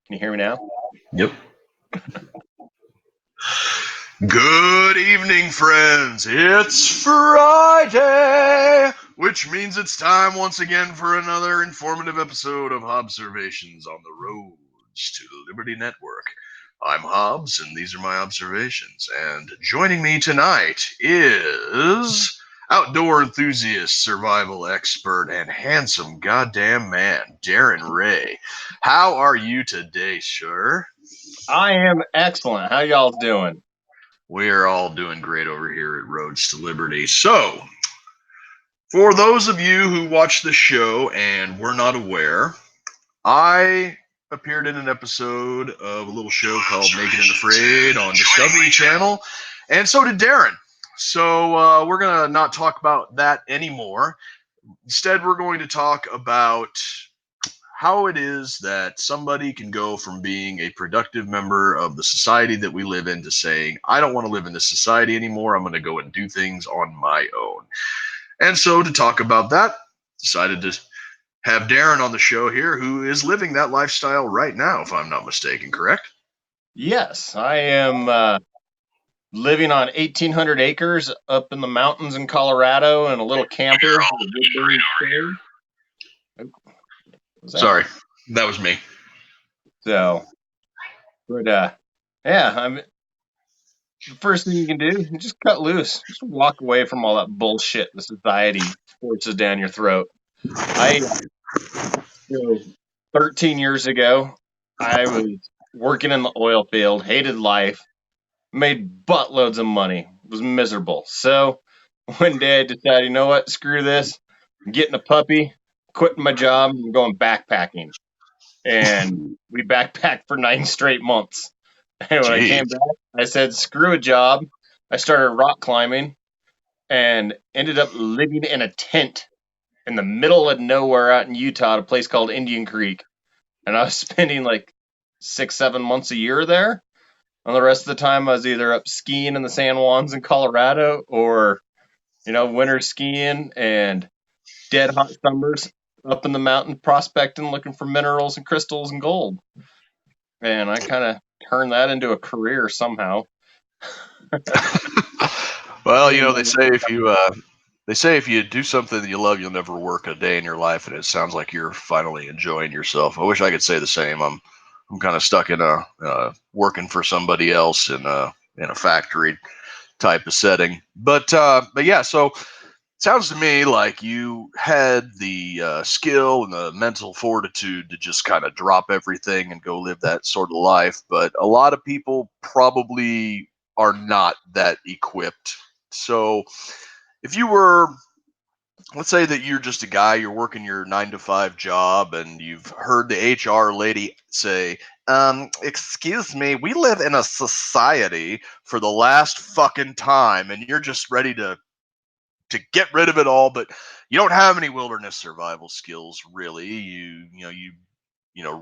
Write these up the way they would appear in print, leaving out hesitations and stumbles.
Can you hear me now? Yep. Good evening, friends. It's Friday, which means it's time once again for another informative episode of Observations on the Roads to the Liberty Network. I'm Hobbs, and these are my observations. And joining me tonight is outdoor enthusiast, survival expert, and handsome goddamn man, Darrin Reay. How are you today, sir? I am excellent. How y'all doing? We are all doing great over here at Roads to Liberty. So, for those of you who watch the show and were not aware, I appeared in an episode of a little show called Naked and Afraid on Discovery Channel, and so did Darrin. So, we're going to not talk about that anymore. Instead, we're going to talk about how it is that somebody can go from being a productive member of the society that we live in to saying, I don't want to live in this society anymore. I'm going to go and do things on my own. And so, to talk about that, decided to have Darrin on the show here, who is living that lifestyle right now, if I'm not mistaken, correct? Yes, I am living on 1,800 acres up in the mountains in Colorado in a little camper. Was that? Sorry, that was me. So, but yeah, I'm. The first thing you can do is just cut loose. Just walk away from all that bullshit the society forces down your throat. So 13 years ago, I was working in the oil field, hated life, made buttloads of money, was miserable. So one day I decided, you know what, screw this. I'm getting a puppy, quitting my job, and going backpacking. And we backpacked for 9 straight months. And when I Jeez. came back, I said, screw a job. I started rock climbing and ended up living in a tent in the middle of nowhere out in Utah at a place called Indian Creek. And I was spending like 6, 7 months a year there. And the rest of the time, I was either up skiing in the San Juans in Colorado or, winter skiing and dead hot summers up in the mountain prospecting, looking for minerals and crystals and gold. And I kind of turned that into a career somehow. Well, they say if you do something that you love, you'll never work a day in your life, and it sounds like you're finally enjoying yourself. I wish I could say the same. I'm kind of stuck in a working for somebody else in a factory type of setting. But yeah, so it sounds to me like you had the skill and the mental fortitude to just kind of drop everything and go live that sort of life. But a lot of people probably are not that equipped. So if you were, let's say that you're just a guy, you're working your 9 to 5 job, and you've heard the HR lady say, excuse me, we live in a society for the last fucking time, and you're just ready to get rid of it all, but you don't have any wilderness survival skills really. You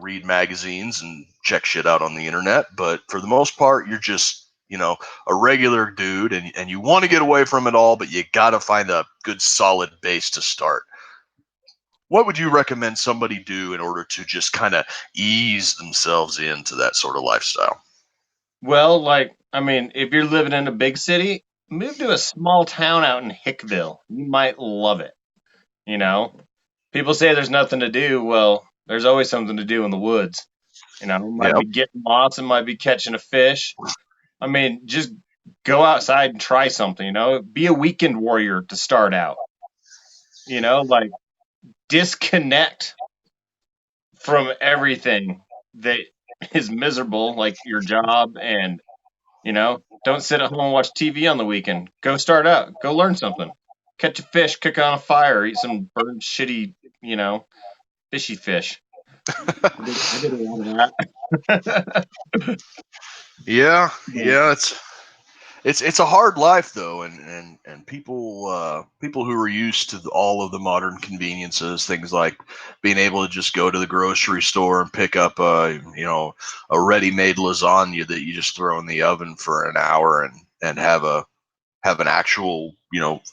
read magazines and check shit out on the internet, but for the most part, you're just a regular dude, and you want to get away from it all, but you got to find a good solid base to start. What would you recommend somebody do in order to just kind of ease themselves into that sort of lifestyle? Well, if you're living in a big city, move to a small town out in Hickville. You might love it. You know, people say there's nothing to do. Well, there's always something to do in the woods. It might Yeah. be getting lost, it might be catching a fish. Just go outside and try something, be a weekend warrior to start out, like disconnect from everything that is miserable, like your job, and, don't sit at home and watch TV on the weekend. Go start out, go learn something, catch a fish, cook on a fire, eat some burned shitty, fishy fish. I did a lot of that. Yeah, it's a hard life though, and people who are used to all of the modern conveniences, things like being able to just go to the grocery store and pick up a ready-made lasagna that you just throw in the oven for an hour and have an actual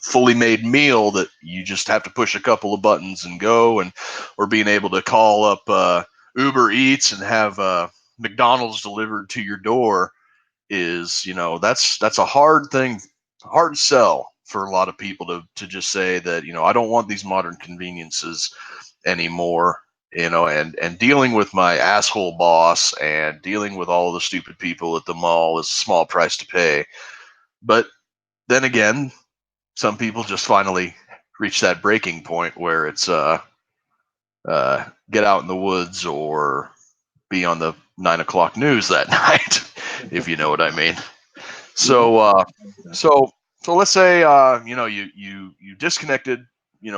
fully made meal that you just have to push a couple of buttons and go, and or being able to call up Uber Eats and have McDonald's delivered to your door is, that's a hard thing, hard sell for a lot of people to just say that, I don't want these modern conveniences anymore, and dealing with my asshole boss and dealing with all the stupid people at the mall is a small price to pay. But then again, some people just finally reach that breaking point where it's get out in the woods or be on the 9 o'clock news that night, if you know what I mean. Yeah. So let's say you disconnected,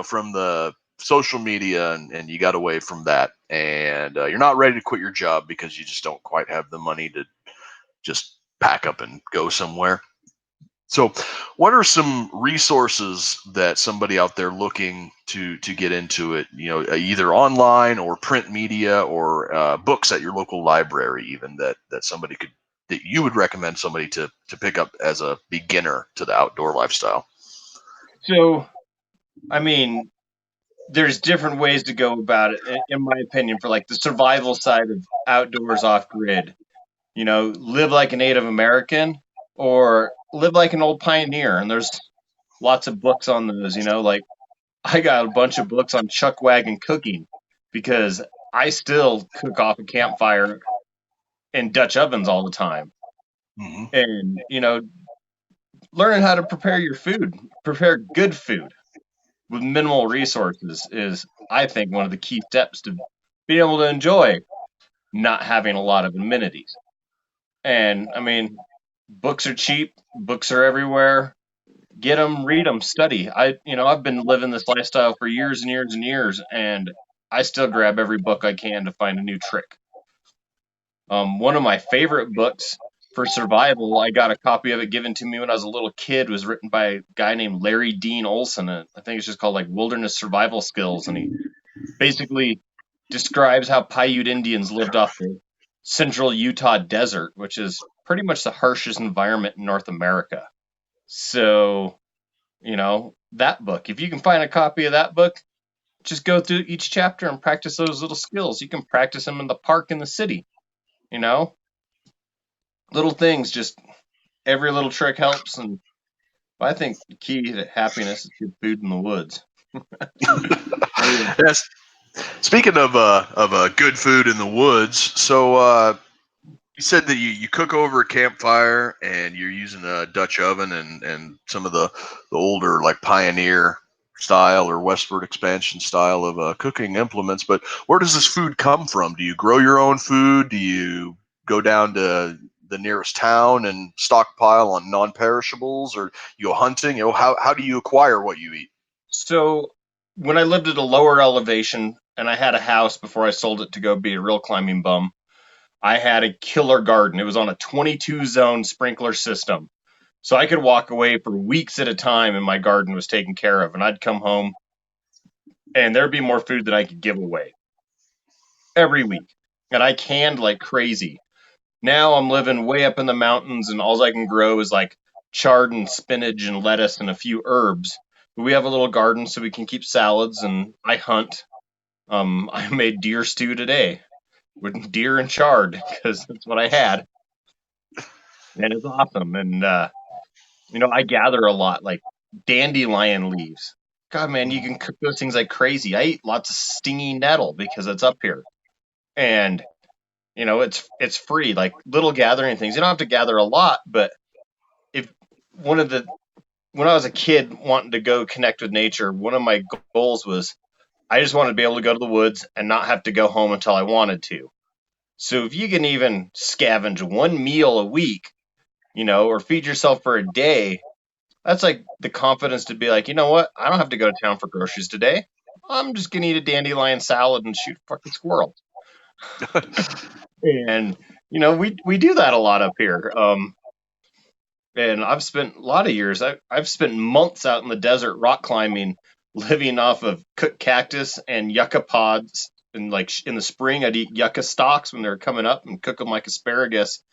from the social media, and you got away from that, and you're not ready to quit your job because you just don't quite have the money to just pack up and go somewhere. So, what are some resources that somebody out there looking to get into it, either online or print media or books at your local library, even that somebody could that you would recommend somebody to pick up as a beginner to the outdoor lifestyle? So, I mean, there's different ways to go about it, in my opinion, for like the survival side of outdoors off grid. Live like a Native American or live like an old pioneer. And there's lots of books on those, like I got a bunch of books on chuck wagon cooking because I still cook off a campfire in Dutch ovens all the time. Hmm. And, learning how to prepare your food, prepare good food with minimal resources is, I think, one of the key steps to being able to enjoy not having a lot of amenities. And I mean, books are cheap, books are everywhere. Get them, read them, study. I've been living this lifestyle for years and years and years, and I still grab every book I can to find a new trick. One of my favorite books for survival, I got a copy of it given to me when I was a little kid, was written by a guy named Larry Dean Olson. And I think it's just called like Wilderness Survival Skills. And he basically describes how Paiute Indians lived off the central Utah desert, which is pretty much the harshest environment in North America. So, that book, if you can find a copy of that book, just go through each chapter and practice those little skills. You can practice them in the park in the city, you know, little things, just every little trick helps. And I think the key to happiness is good food in the woods. Yes. Speaking of good food in the woods, so you said that you cook over a campfire and you're using a Dutch oven and some of the older like Pioneer style or westward expansion style of cooking implements. But where does this food come from? Do you grow your own food? Do you go down to the nearest town and stockpile on non-perishables, or you go hunting? How do you acquire what you eat? So when I lived at a lower elevation and I had a house before I sold it to go be a real climbing bum, I had a killer garden. It was on a 22 zone sprinkler system. So I could walk away for weeks at a time and my garden was taken care of. And I'd come home and there'd be more food than I could give away every week. And I canned like crazy. Now I'm living way up in the mountains and all I can grow is like chard and spinach and lettuce and a few herbs. But we have a little garden so we can keep salads and I hunt. I made deer stew today with deer and chard because that's what I had. And it's awesome. And I gather a lot, like dandelion leaves. God, man, you can cook those things like crazy. I eat lots of stingy nettle because it's up here, and it's free. Like little gathering things. You don't have to gather a lot, but if one of the when I was a kid wanting to go connect with nature, one of my goals was I just wanted to be able to go to the woods and not have to go home until I wanted to. So if you can even scavenge one meal a week, or feed yourself for a day, that's like the confidence to be like, you know what? I don't have to go to town for groceries today. I'm just gonna eat a dandelion salad and shoot fucking squirrels. And we do that a lot up here. And I've spent a lot of years. I've spent months out in the desert rock climbing, living off of cooked cactus and yucca pods. And like in the spring, I'd eat yucca stalks when they're coming up and cook them like asparagus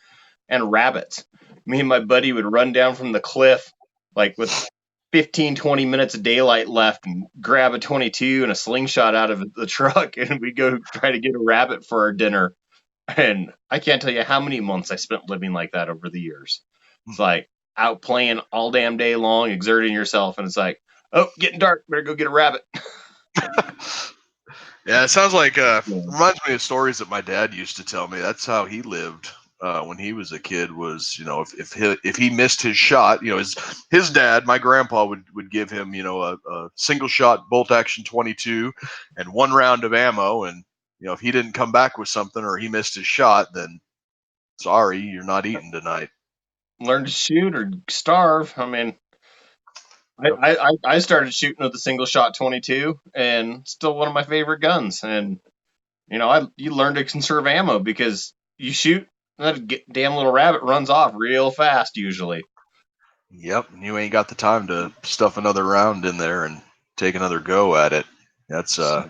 and rabbits. Me and my buddy would run down from the cliff like with 15, 20 minutes of daylight left and grab a 22 and a slingshot out of the truck and we go try to get a rabbit for our dinner. And I can't tell you how many months I spent living like that over the years. It's like out playing all damn day long, exerting yourself, and it's like, oh, getting dark, better go get a rabbit. Yeah, it sounds like Yeah. reminds me of stories that my dad used to tell me. That's how he lived when he was a kid. Was if he missed his shot, his dad, my grandpa would give him a single shot bolt action 22 and 1 round of ammo, and if he didn't come back with something or he missed his shot, then sorry, you're not eating tonight. Learn to shoot or starve. I mean, Yep. I started shooting with a single shot 22, and still one of my favorite guns. And you learn to conserve ammo because you shoot, that damn little rabbit runs off real fast usually. Yep, and you ain't got the time to stuff another round in there and take another go at it. That's uh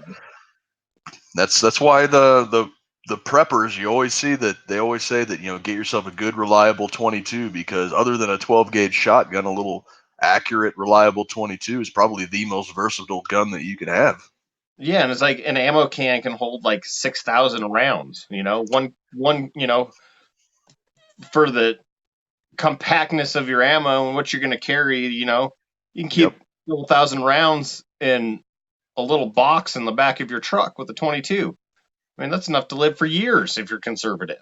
So, that's why the preppers, you always see that they always say that get yourself a good reliable 22, because other than a 12 gauge shotgun, a little accurate reliable 22 is probably the most versatile gun that you can have. yeah, and it's like an ammo can can hold like 6,000 rounds. One for the compactness of your ammo and what you're going to carry. You can Yep. keep a couple thousand rounds in a little box in the back of your truck with a 22. I mean, that's enough to live for years if you're conservative.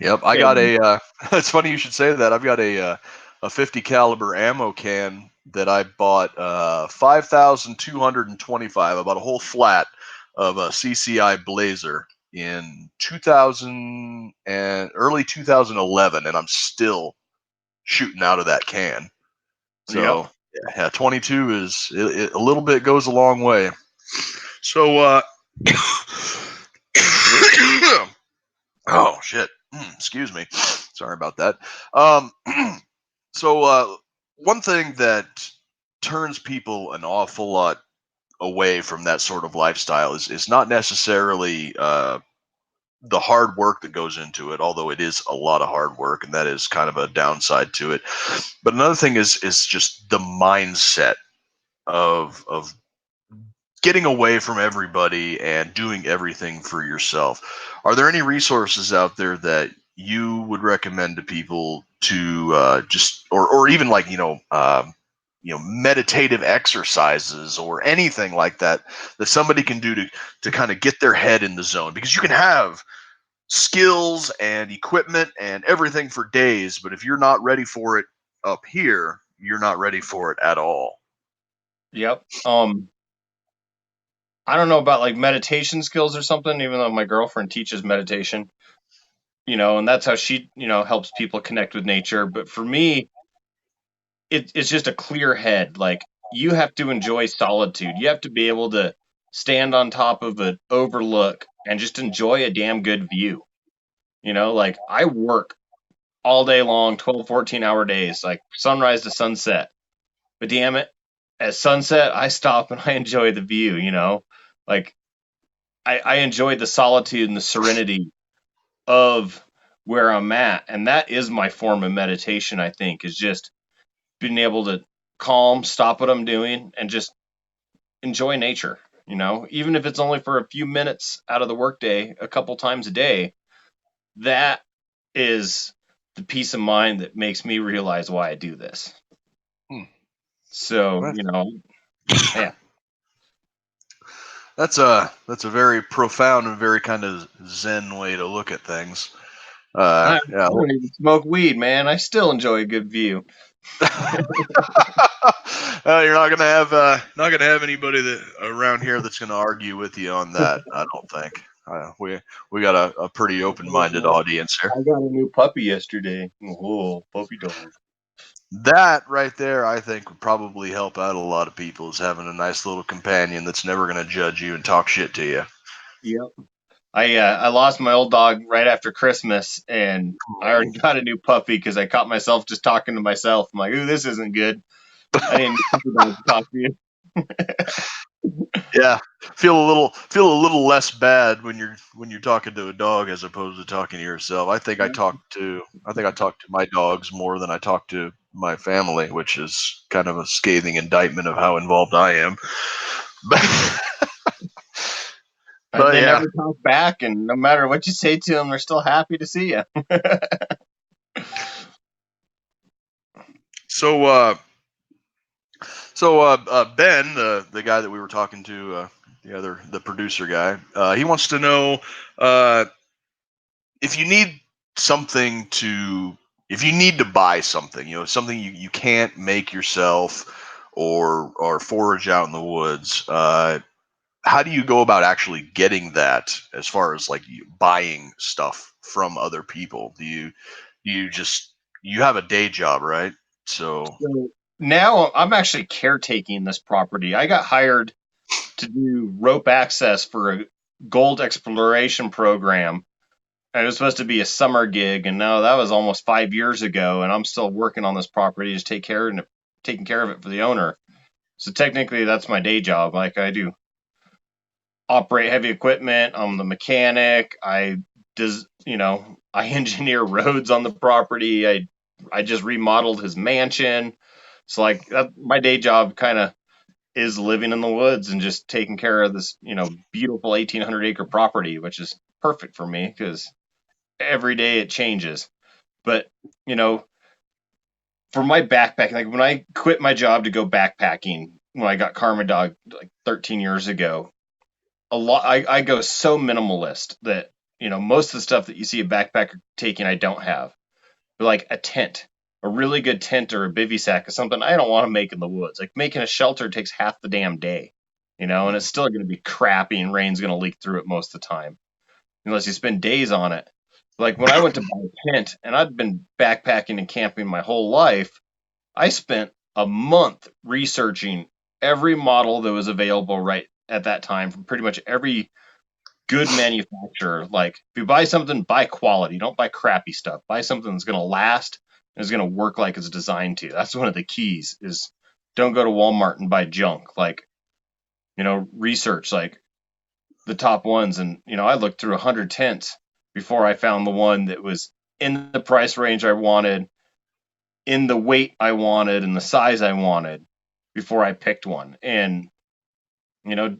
Yep, I got And a. It's funny you should say that. I've got a 50 caliber ammo can that I bought 5,225. I bought a whole flat of a CCI Blazer in 2000 and early 2011, and I'm still shooting out of that can. yep, So yeah, 22 is a little bit goes a long way. So oh shit. Excuse me. Sorry about that. Um, so one thing that turns people an awful lot away from that sort of lifestyle is not necessarily the hard work that goes into it, although it is a lot of hard work, and that is kind of a downside to it. But another thing is just the mindset of getting away from everybody and doing everything for yourself. Are there any resources out there that you would recommend to people to just, or even like meditative exercises or anything like that that somebody can do to kind of get their head in the zone? Because you can have skills and equipment and everything for days, but if you're not ready for it up here, you're not ready for it at all. yep. I don't know about like meditation skills or something, even though my girlfriend teaches meditation, and that's how she, helps people connect with nature. But for me, it's just a clear head. Like you have to enjoy solitude. You have to be able to stand on top of an overlook and just enjoy a damn good view. Like I work all day long, 12, 14-hour days, like sunrise to sunset. But damn it, at sunset, I stop and I enjoy the view. Like I enjoy the solitude and the serenity of where I'm at. And that is my form of meditation, I think, is just being able to calm, stop what I'm doing, and just enjoy nature. Even if it's only for a few minutes out of the workday, a couple times a day, that is the peace of mind that makes me realize why I do this. Hmm. So, yeah. That's a very profound and very kind of zen way to look at things. I Yeah. don't even smoke weed, man. I still enjoy a good view. You're not gonna have anybody that around here that's gonna argue with you on that. I don't think. We got a pretty open minded audience here. I got a new puppy yesterday. Oh, puppy dog. That right there, I think, would probably help out a lot of people, is having a nice little companion that's never gonna judge you and talk shit to you. Yep. I lost my old dog right after Christmas, and I already got a new puppy because I caught myself just talking to myself. I'm like, "Ooh, this isn't good." I didn't puppy dog to talk to you. Yeah, feel a little less bad when you're talking to a dog as opposed to talking to yourself. I think I talk to my dogs more than I talk to my family, which is kind of a scathing indictment of how involved I am. But But they yeah. never talk back, and no matter what you say to them, they're still happy to see you. So Ben, the guy that we were talking to, the producer guy, he wants to know uh, if you need something to if you need to buy something, something you can't make yourself or forage out in the woods. How do you go about actually getting that as far as like buying stuff from other people? Do you just you have a day job, right? So So now I'm actually caretaking this property. I got hired to do rope access for a gold exploration program. And it was supposed to be a summer gig, and now that was almost 5 years ago, and I'm still working on this property, just taking care of it for the owner. So technically, that's my day job. Like I do operate heavy equipment. I'm the mechanic. I engineer roads on the property. I just remodeled his mansion. So like my day job kind of is living in the woods and just taking care of this, beautiful 1,800-acre property, which is perfect for me because every day it changes. But, you know, for my backpacking, like when I quit my job to go backpacking when I got Karma Dog like 13 years ago, I go so minimalist that, most of the stuff that you see a backpacker taking, I don't have. But like a tent, a really good tent or a bivy sack is something I don't want to make in the woods. Like making a shelter takes half the damn day, and it's still going to be crappy and rain's going to leak through it most of the time unless you spend days on it. Like when I went to buy a tent and I'd been backpacking and camping my whole life, I spent a month researching every model that was available right at that time from pretty much every good manufacturer. Like if you buy something, buy quality. Don't buy crappy stuff. Buy something that's going to last and is going to work like it's designed to. That's one of the keys is don't go to Walmart and buy junk. Like, research like the top ones. And, I looked through 100 tents before I found the one that was in the price range I wanted, in the weight I wanted, and the size I wanted before I picked one. And,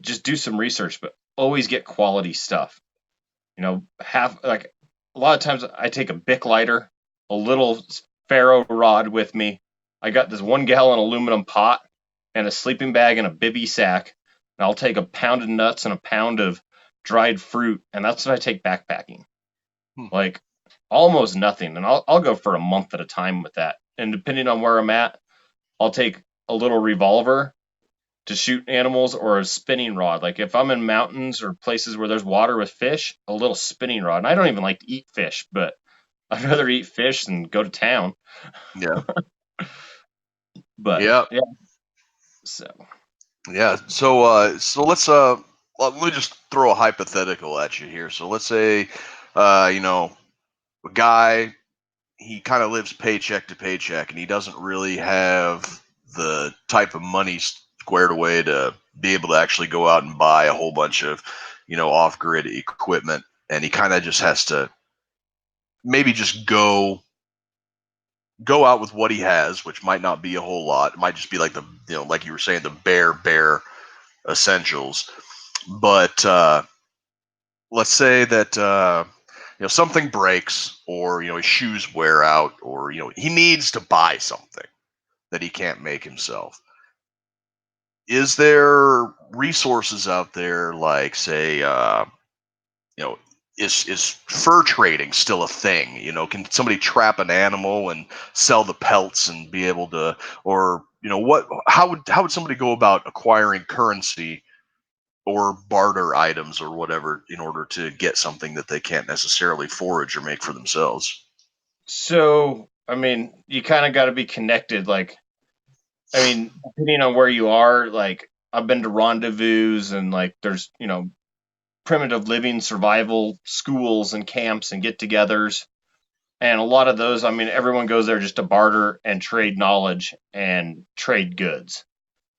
just do some research, but always get quality stuff. Have like a lot of times I take a Bic lighter, a little ferro rod with me. I got this 1 gallon aluminum pot and a sleeping bag and a bibby sack. And I'll take a pound of nuts and a pound of dried fruit, and that's what I take backpacking. hmm, Like almost nothing, and I'll go for a month at a time with that. And depending on where I'm at, I'll take a little revolver to shoot animals or a spinning rod. Like if I'm in mountains or places where there's water with fish, a little spinning rod. And I don't even like to eat fish, but I'd rather eat fish than go to town. yeah, But yeah, yeah, so yeah. So let me just throw a hypothetical at you here. So let's say, you know, a guy, he kind of lives paycheck to paycheck, and he doesn't really have the type of money squared away to be able to actually go out and buy a whole bunch of, off-grid equipment, and he kind of just has to maybe just go out with what he has, which might not be a whole lot. It might just be like like you were saying, the bare essentials. But let's say that something breaks, or his shoes wear out, or he needs to buy something that he can't make himself. Is there resources out there like, say, you know is fur trading still a thing? Can somebody trap an animal and sell the pelts and be able to, or what how would somebody go about acquiring currency or barter items or whatever in order to get something that they can't necessarily forage or make for themselves? I mean, you kind of got to be connected. Like, I mean, depending on where you are, like I've been to rendezvous and like there's primitive living survival schools and camps and get-togethers. And a lot of those, I mean, everyone goes there just to barter and trade knowledge and trade goods.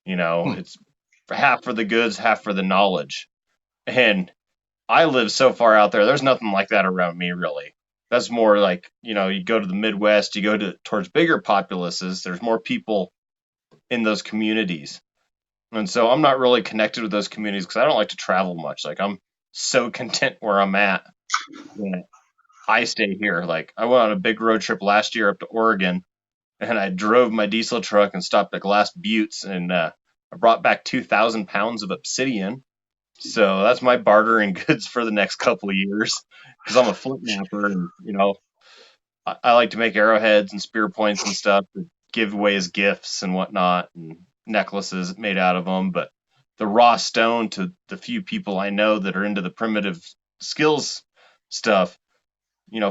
Hmm. It's half for the goods, half for the knowledge. And I live so far out there, there's nothing like that around me, really. That's more like, you go to the Midwest, you go towards bigger populaces, there's more people in those communities. And so I'm not really connected with those communities because I don't like to travel much. Like so content where I'm at that I stay here. Like I went on a big road trip last year up to Oregon, and I drove my diesel truck and stopped at Glass Buttes, and I brought back 2,000 pounds of obsidian. So that's my bartering goods for the next couple of years because I'm a flint knapper, and I like to make arrowheads and spear points and stuff to give away as gifts and whatnot, and necklaces made out of them. But the raw stone, to the few people I know that are into the primitive skills stuff,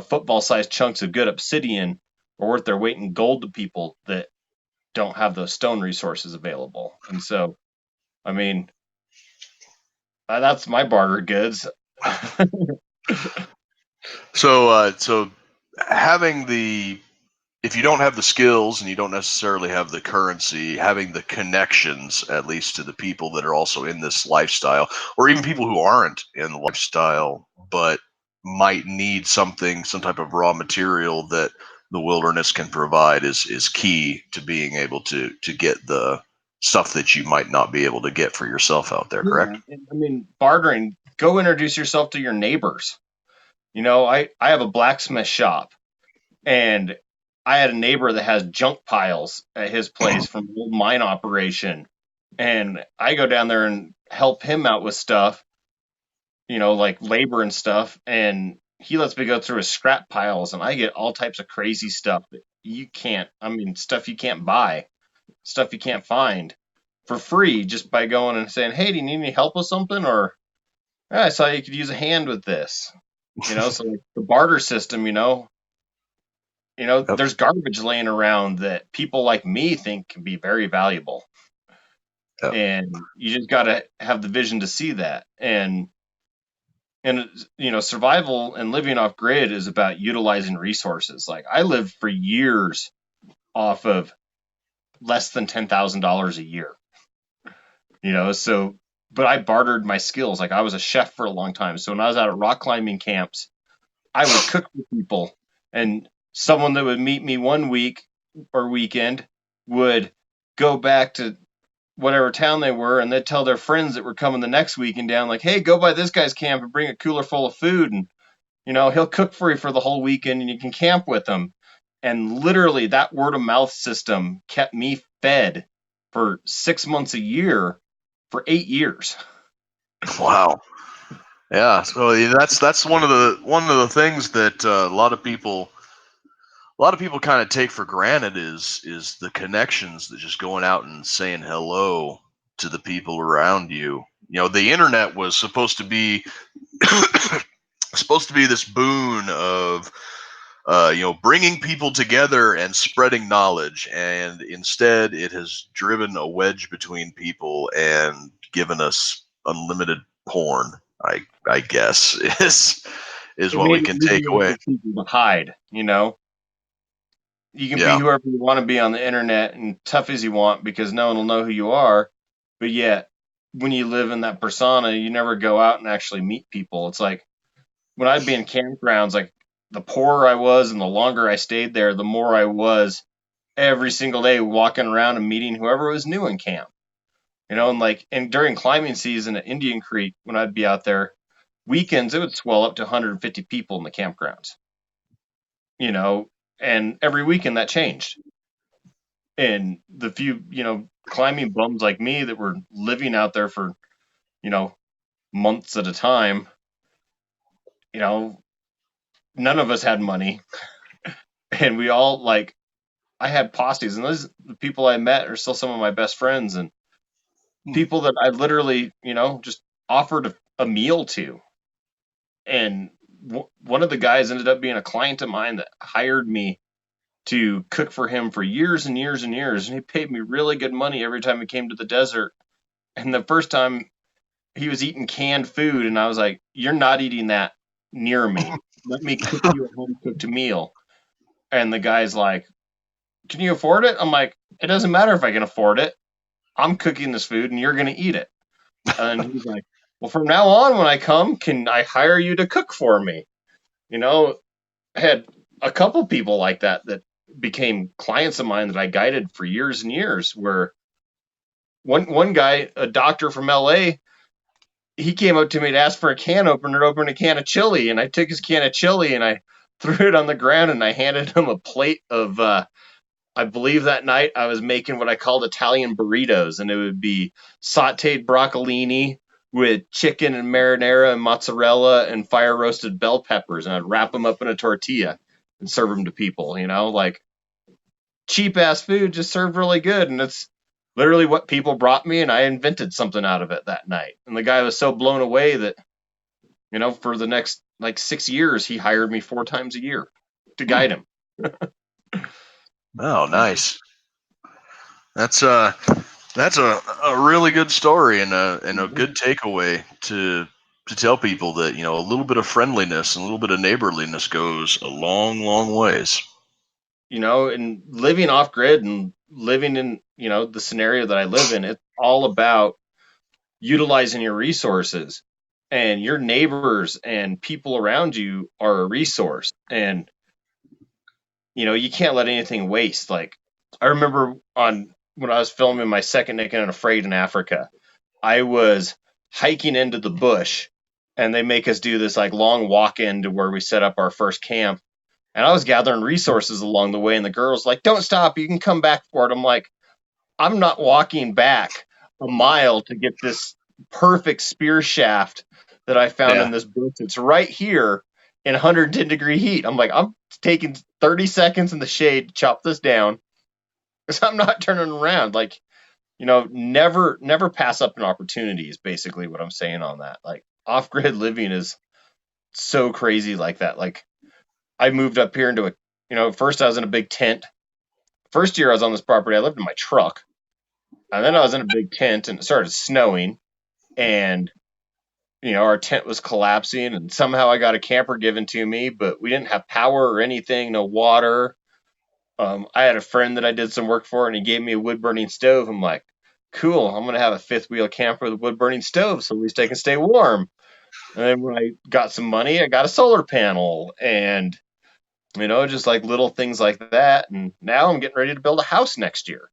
football sized chunks of good obsidian are worth their weight in gold to people that don't have those stone resources available. And so, I mean, that's my barter goods. So having the if you don't have the skills and you don't necessarily have the currency, having the connections, at least to the people that are also in this lifestyle, or even people who aren't in the lifestyle, but might need something, some type of raw material that the wilderness can provide is key to being able to get the stuff that you might not be able to get for yourself out there, Yeah, correct? I mean, bartering, go introduce yourself to your neighbors. I have a blacksmith shop, and I had a neighbor that has junk piles at his place from the old mine operation. And I go down there and help him out with stuff, like labor and stuff. And he lets me go through his scrap piles, and I get all types of crazy stuff that stuff you can't buy, stuff you can't find for free just by going and saying, "Hey, do you need any help with something?" Or, "Yeah, I saw you could use a hand with this." So like the barter system, Yep. there's garbage laying around that people like me think can be very valuable. Yep. And you just got to have the vision to see that. And survival and living off grid is about utilizing resources. Like I lived for years off of less than $10,000 a year, so but I bartered my skills. Like I was a chef for a long time. So when I was out at rock climbing camps, I would cook for people, and someone that would meet me one week or weekend would go back to whatever town they were, and they'd tell their friends that were coming the next weekend down, like, "Hey, go by this guy's camp and bring a cooler full of food, and he'll cook for you for the whole weekend, and you can camp with him." And literally, that word of mouth system kept me fed for 6 months a year for 8 years. Wow. Yeah. So that's one of the things that a lot of people kind of take for granted is the connections that just going out and saying hello to the people around you. The internet was supposed to be this boon of bringing people together and spreading knowledge, and instead it has driven a wedge between people and given us unlimited porn. I guess is It what made we it can take easier away. for people to hide. You can be Yeah. whoever you want to be on the internet and tough as you want because no one will know who you are. But yet, when you live in that persona, you never go out and actually meet people. It's like when I'd be in campgrounds, like the poorer I was and the longer I stayed there, the more I was every single day walking around and meeting whoever was new in camp. And during climbing season at Indian Creek, when I'd be out there, weekends it would swell up to 150 people in the campgrounds. You know, and every weekend that changed. And the few, climbing bums like me that were living out there for, you know, months at a time, you know, none of us had money. And we all like, I had posses, and those the people I met are still some of my best friends and Hmm. people that I literally, just offered a meal to. And one of the guys ended up being a client of mine that hired me to cook for him for years and years and years. And he paid me really good money every time he came to the desert. And the first time he was eating canned food, and I was like, "You're not eating that near me. Let me cook you a home cooked meal." And the guy's like, "Can you afford it?" I'm like, "It doesn't matter if I can afford it. I'm cooking this food, and you're gonna eat it." And he's like, "Well, from now on, when I come, can I hire you to cook for me?" I had a couple people like that became clients of mine that I guided for years and years. Where one guy, a doctor from LA, he came up to me to ask for a can opener to open a can of chili, and I took his can of chili and I threw it on the ground and I handed him a plate of. I believe that night I was making what I called Italian burritos, and it would be sautéed broccolini with chicken and marinara and mozzarella and fire roasted bell peppers, and I'd wrap them up in a tortilla and serve them to people. Like cheap ass food, just served really good, and it's literally what people brought me, and I invented something out of it that night. And the guy was so blown away that for the next like 6 years, he hired me 4 times a year to Hmm. guide him. Oh, nice. That's a really good story and a good takeaway to tell people that a little bit of friendliness and a little bit of neighborliness goes a long, long ways. And living off grid and living in, the scenario that I live in, it's all about utilizing your resources, and your neighbors and people around you are a resource. And, you can't let anything waste. Like, I remember when I was filming my second Naked and Afraid in Africa, I was hiking into the bush, and they make us do this like long walk in to where we set up our first camp. And I was gathering resources along the way, and the girl's like, "Don't stop, you can come back for it." I'm like, I'm not walking back a mile to get this perfect spear shaft that I found Yeah, in this bush. It's right here in 110-degree heat. I'm like, I'm taking 30 seconds in the shade to chop this down because I'm not turning around. Like, never pass up an opportunity is basically what I'm saying on that. Like, off grid living is so crazy like that. Like, I moved up here into first I was in a big tent. First year I was on this property, I lived in my truck. And then I was in a big tent and it started snowing, and our tent was collapsing, and somehow I got a camper given to me, but we didn't have power or anything, no water. I had a friend that I did some work for, and he gave me a wood burning stove. I'm like, cool, I'm gonna have a fifth wheel camper with a wood burning stove, so at least I can stay warm. And then when I got some money, I got a solar panel, and just like little things like that. And now I'm getting ready to build a house next year.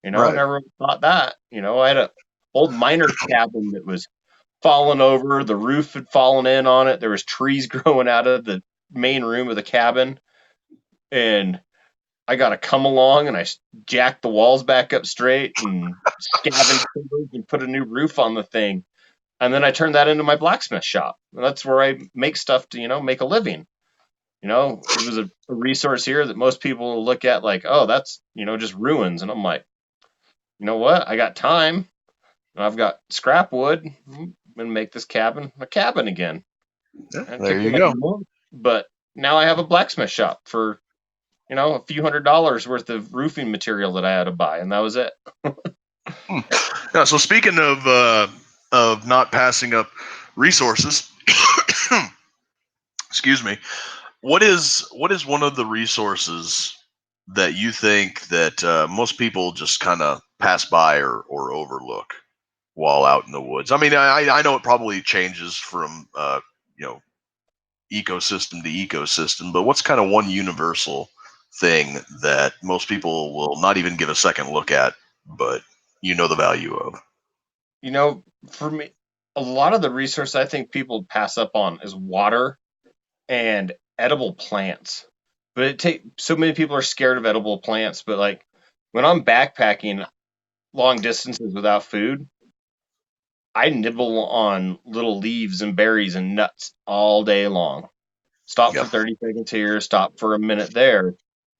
right, Never thought that. I had a old miner's cabin that was fallen over. The roof had fallen in on it. There was trees growing out of the main room of the cabin, and I got to come along and I jacked the walls back up straight and scavenged timbers and put a new roof on the thing. And then I turned that into my blacksmith shop. And that's where I make stuff to make a living. It was a resource here that most people will look at like, oh, that's just ruins. And I'm like, you know what? I got time. And I've got scrap wood. I'm gonna make this cabin a cabin again. yeah, And it there took me you like a go. month, but now I have a blacksmith shop for a few $100s worth of roofing material that I had to buy, and that was it. Hmm. Yeah, so speaking of not passing up resources, excuse me, what is one of the resources that you think that most people just kind of pass by or overlook while out in the woods? I mean, I know it probably changes from you know ecosystem to ecosystem, but what's kind of one universal thing that most people will not even give a second look at, but the value of? For me, a lot of the resource I think people pass up on is water and edible plants. But it take so many people are scared of edible plants, but like when I'm backpacking long distances without food, I nibble on little leaves and berries and nuts all day long. Stop Yeah. for 30 seconds here, stop for a minute there.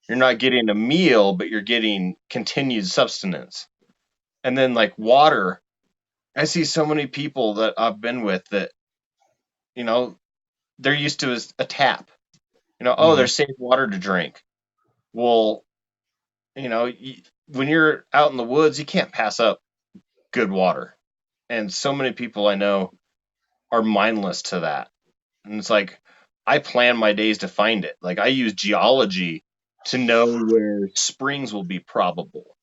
You're not getting a meal, but you're getting continued substance. And then like water, I see so many people that I've been with that, you know, they're used to as a tap. Oh, Hmm. there's safe water to drink. Well, when you're out in the woods, you can't pass up good water. And so many people I know are mindless to that. And it's like I plan my days to find it. Like I use geology to know where springs will be probable.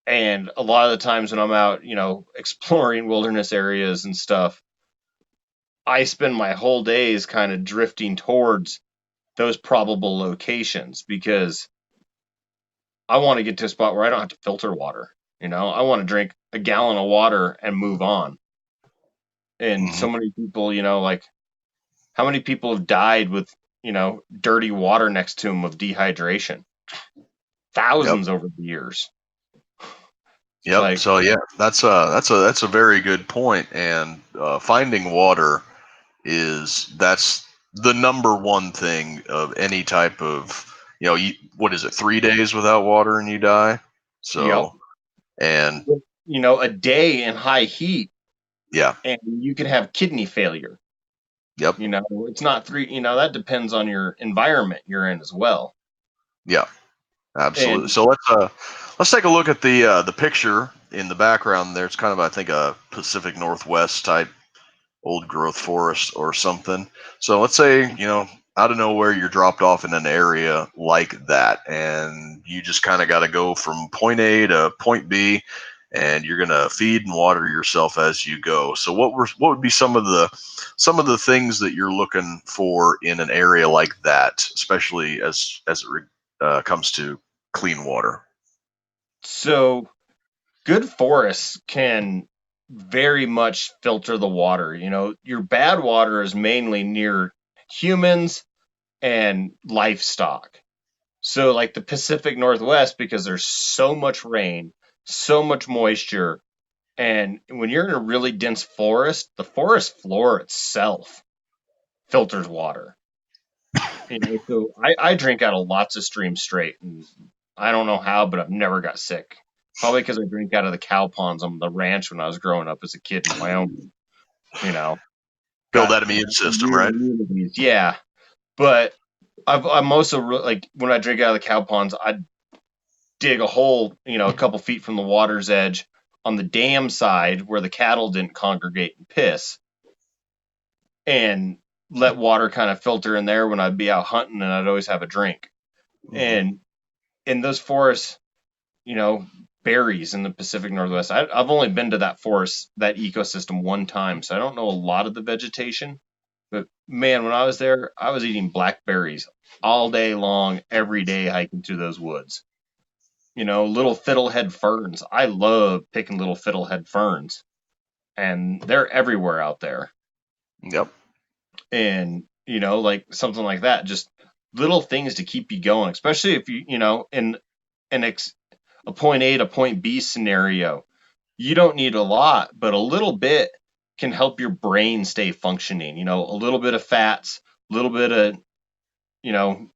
And a lot of the times when I'm out, exploring wilderness areas and stuff, I spend my whole days kind of drifting towards those probable locations because I want to get to a spot where I don't have to filter water. I want to drink a gallon of water and move on. And Hmm. so many people, like how many people have died with, dirty water next to them of dehydration? Yep. Thousands over the years. It's Yep. like, So yeah, that's a very good point. And finding water that's the number one thing of any type of what is it, 3 days without water and you die. yep. So and A day in high heat yeah, and you can have kidney failure. yep, It's not that depends on your environment you're in as well. yeah, absolutely. And So let's take a look at the picture in the background there. It's kind of, I think, a Pacific Northwest type old growth forest or something. So let's say, out of nowhere, you're dropped off in an area like that, and you just kind of got to go from point A to point B, and you're gonna feed and water yourself as you go. So what would be some of the things that you're looking for in an area like that, especially as it comes to clean water? so good forests can very much filter the water. Your bad water is mainly near humans and livestock. So, like the Pacific Northwest, because there's so much rain, so much moisture, and when you're in a really dense forest, the forest floor itself filters water. So I drink out of lots of streams straight, and I don't know how, but I've never got sick. Probably because I drink out of the cow ponds on the ranch when I was growing up as a kid in Wyoming. You know, Build got that immune system, weird right? immunities, yeah. But I'm also like when I drink out of the cow ponds, I dig a hole, a couple feet from the water's edge on the dam side where the cattle didn't congregate and piss, and let water kind of filter in there when I'd be out hunting, and I'd always have a drink. Hmm. And in those forests, you know, berries in the Pacific Northwest. I've only been to that forest, that ecosystem one time, so I don't know a lot of the vegetation. But man, when I was there, I was eating blackberries all day long, every day hiking through those woods. Little fiddlehead ferns. I love picking little fiddlehead ferns, and they're everywhere out there. Yep. And like something like that, just little things to keep you going, especially if in an a point A to point B scenario, you don't need a lot, but a little bit can help your brain stay functioning. A little bit of fats, a little bit of,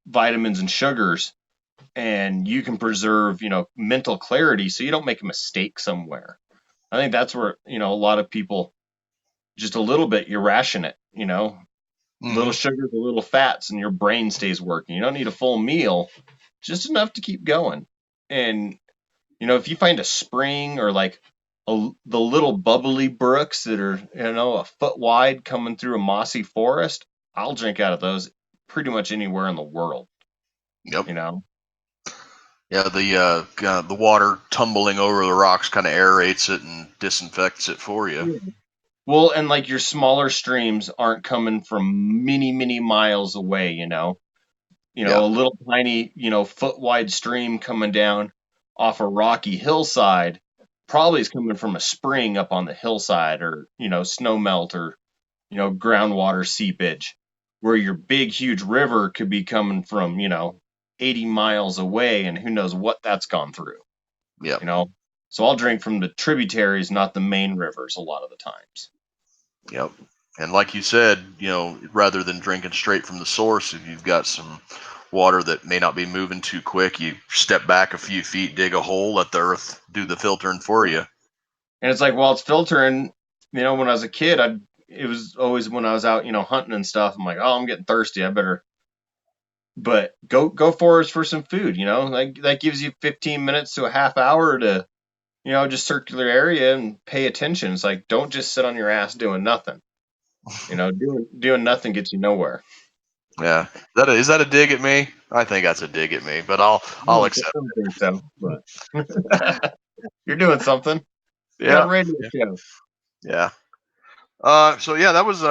vitamins and sugars, and you can preserve, mental clarity so you don't make a mistake somewhere. I think that's where, a lot of people just a little bit, you ration it, little Hmm. sugars, a little fats, and your brain stays working. You don't need a full meal, just enough to keep going. And if you find a spring or like the little bubbly brooks that are, a foot wide coming through a mossy forest, I'll drink out of those pretty much anywhere in the world, Yep. you know? Yeah, the water tumbling over the rocks kind of aerates it and disinfects it for you. Yeah. Well, and like your smaller streams aren't coming from many, many miles away, Yeah. a little tiny, foot wide stream coming down off a rocky hillside probably is coming from a spring up on the hillside or, snow melt or, groundwater seepage, where your big, huge river could be coming from, 80 miles away and who knows what that's gone through, Yep. you know? So I'll drink from the tributaries, not the main rivers a lot of the times. Yep. And like you said, rather than drinking straight from the source, if you've got some water that may not be moving too quick, you step back a few feet, dig a hole, let the earth do the filtering for you. And it's like, well, it's filtering. When I was a kid, it was always when I was out, hunting and stuff. I'm like, oh, I'm getting thirsty. I better, but go forage for some food. Like that gives you 15 minutes to a half hour to, just circular area and pay attention. It's like, don't just sit on your ass doing nothing. Doing nothing gets you nowhere. Yeah. Is that a dig at me? I think that's a dig at me, but I'll I accept. don't think so, but you're doing something. You got a Yeah. radio Yeah. show. Yeah. So yeah, that was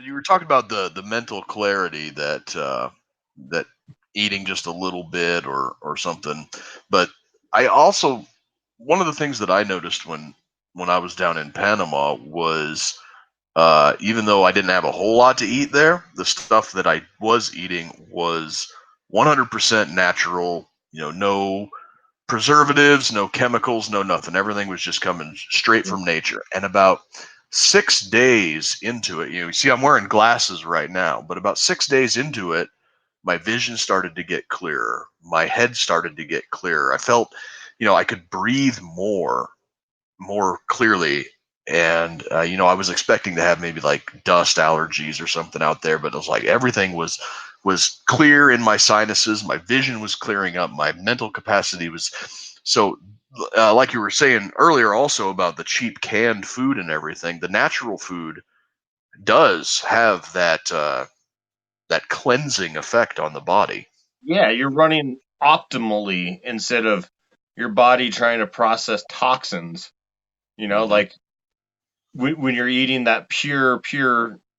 you were talking about the mental clarity that eating just a little bit or something. But I also, one of the things that I noticed when I was down in Panama was Even though I didn't have a whole lot to eat there, the stuff that I was eating was 100% natural. No preservatives, no chemicals, no nothing. Everything was just coming straight from nature. And about 6 days into it, you see, I'm wearing glasses right now, but about 6 days into it, my vision started to get clearer. My head started to get clearer. I felt, I could breathe more clearly. And I was expecting to have maybe like dust allergies or something out there, but it was like everything was clear in my sinuses. My vision was clearing up. My mental capacity was so. Like you were saying earlier, also about the cheap canned food and everything. The natural food does have that cleansing effect on the body. Yeah, you're running optimally instead of your body trying to process toxins. Hmm. Like when you're eating that pure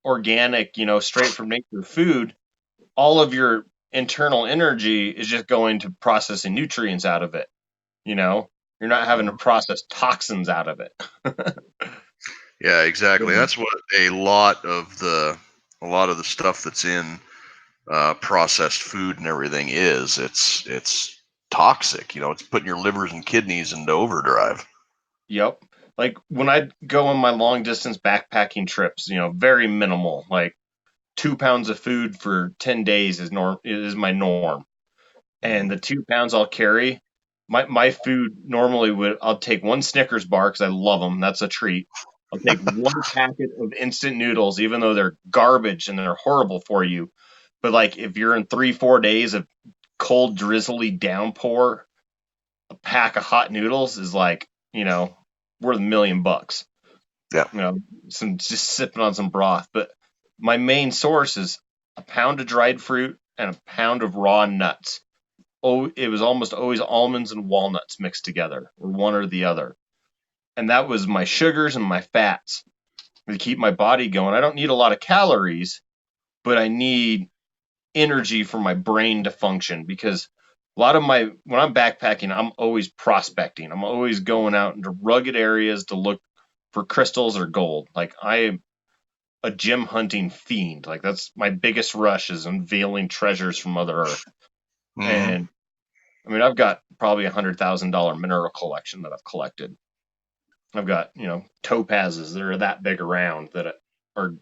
organic, straight from nature food, all of your internal energy is just going to processing nutrients out of it. You know, you're not having to Hmm. process toxins out of it. Yeah, exactly. Mhm. That's what a lot of the stuff that's in processed food and everything is. It's toxic. It's putting your livers and kidneys into overdrive. Yep. Like when I go on my long distance backpacking trips, very minimal, like 2 pounds of food for 10 days is my norm. Hmm. And the 2 pounds I'll carry, my food normally I'll take one Snickers bar because I love them. That's a treat. I'll take one packet of instant noodles, even though they're garbage and they're horrible for you. But like if you're in 3, 4 days of cold, drizzly downpour, a pack of hot noodles is like, worth $1,000,000. Yeah. You know, some just sipping on some broth. But my main source is a pound of dried fruit and a pound of raw nuts. Oh, it was almost always almonds and walnuts mixed together, or one or the other. And that was my sugars and my fats to keep my body going. I don't need a lot of calories, but I need energy for my brain to function because a lot of when I'm backpacking, I'm always prospecting. I'm always going out into rugged areas to look for crystals or gold. Like I am a gem hunting fiend. Like that's my biggest rush is unveiling treasures from Mother Earth. Hmm. And I mean, I've got probably $100,000 mineral collection that I've collected. I've got, topazes that are that big around that are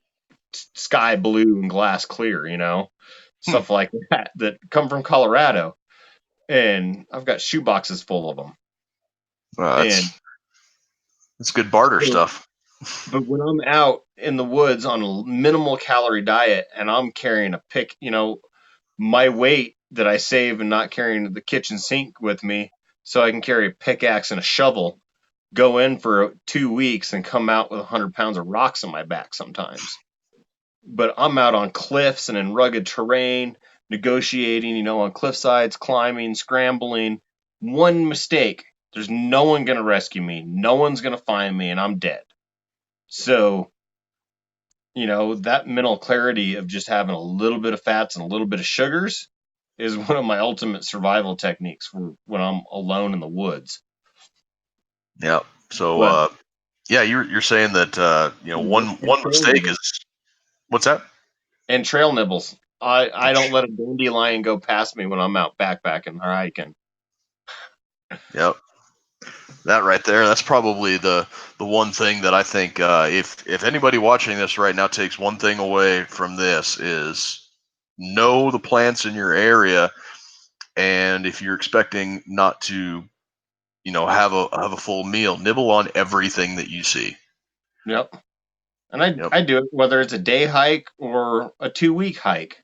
sky blue and glass clear, Hmm. stuff like that come from Colorado. And I've got shoe boxes full of them. Well, And that's good barter but, stuff. but when I'm out in the woods on a minimal calorie diet and I'm carrying a pick, my weight that I save and not carrying the kitchen sink with me so I can carry a pickaxe and a shovel, go in for 2 weeks and come out with 100 pounds of rocks on my back sometimes. But I'm out on cliffs and in rugged terrain, negotiating, on cliff sides, climbing, scrambling. One mistake, there's no one going to rescue me. No one's going to find me, and I'm dead. So, that mental clarity of just having a little bit of fats and a little bit of sugars is one of my ultimate survival techniques for when I'm alone in the woods. Yeah. So, But yeah, you're saying that and one trail mistake nibbles. is what's that? And trail nibbles. I don't let a dandelion go past me when I'm out backpacking or hiking. Yep. That right there, that's probably the one thing that I think if anybody watching this right now takes one thing away from this is know the plants in your area, and if you're expecting not to, have a full meal, nibble on everything that you see. Yep. And I Yep. I do it whether it's a day hike or a 2 week hike.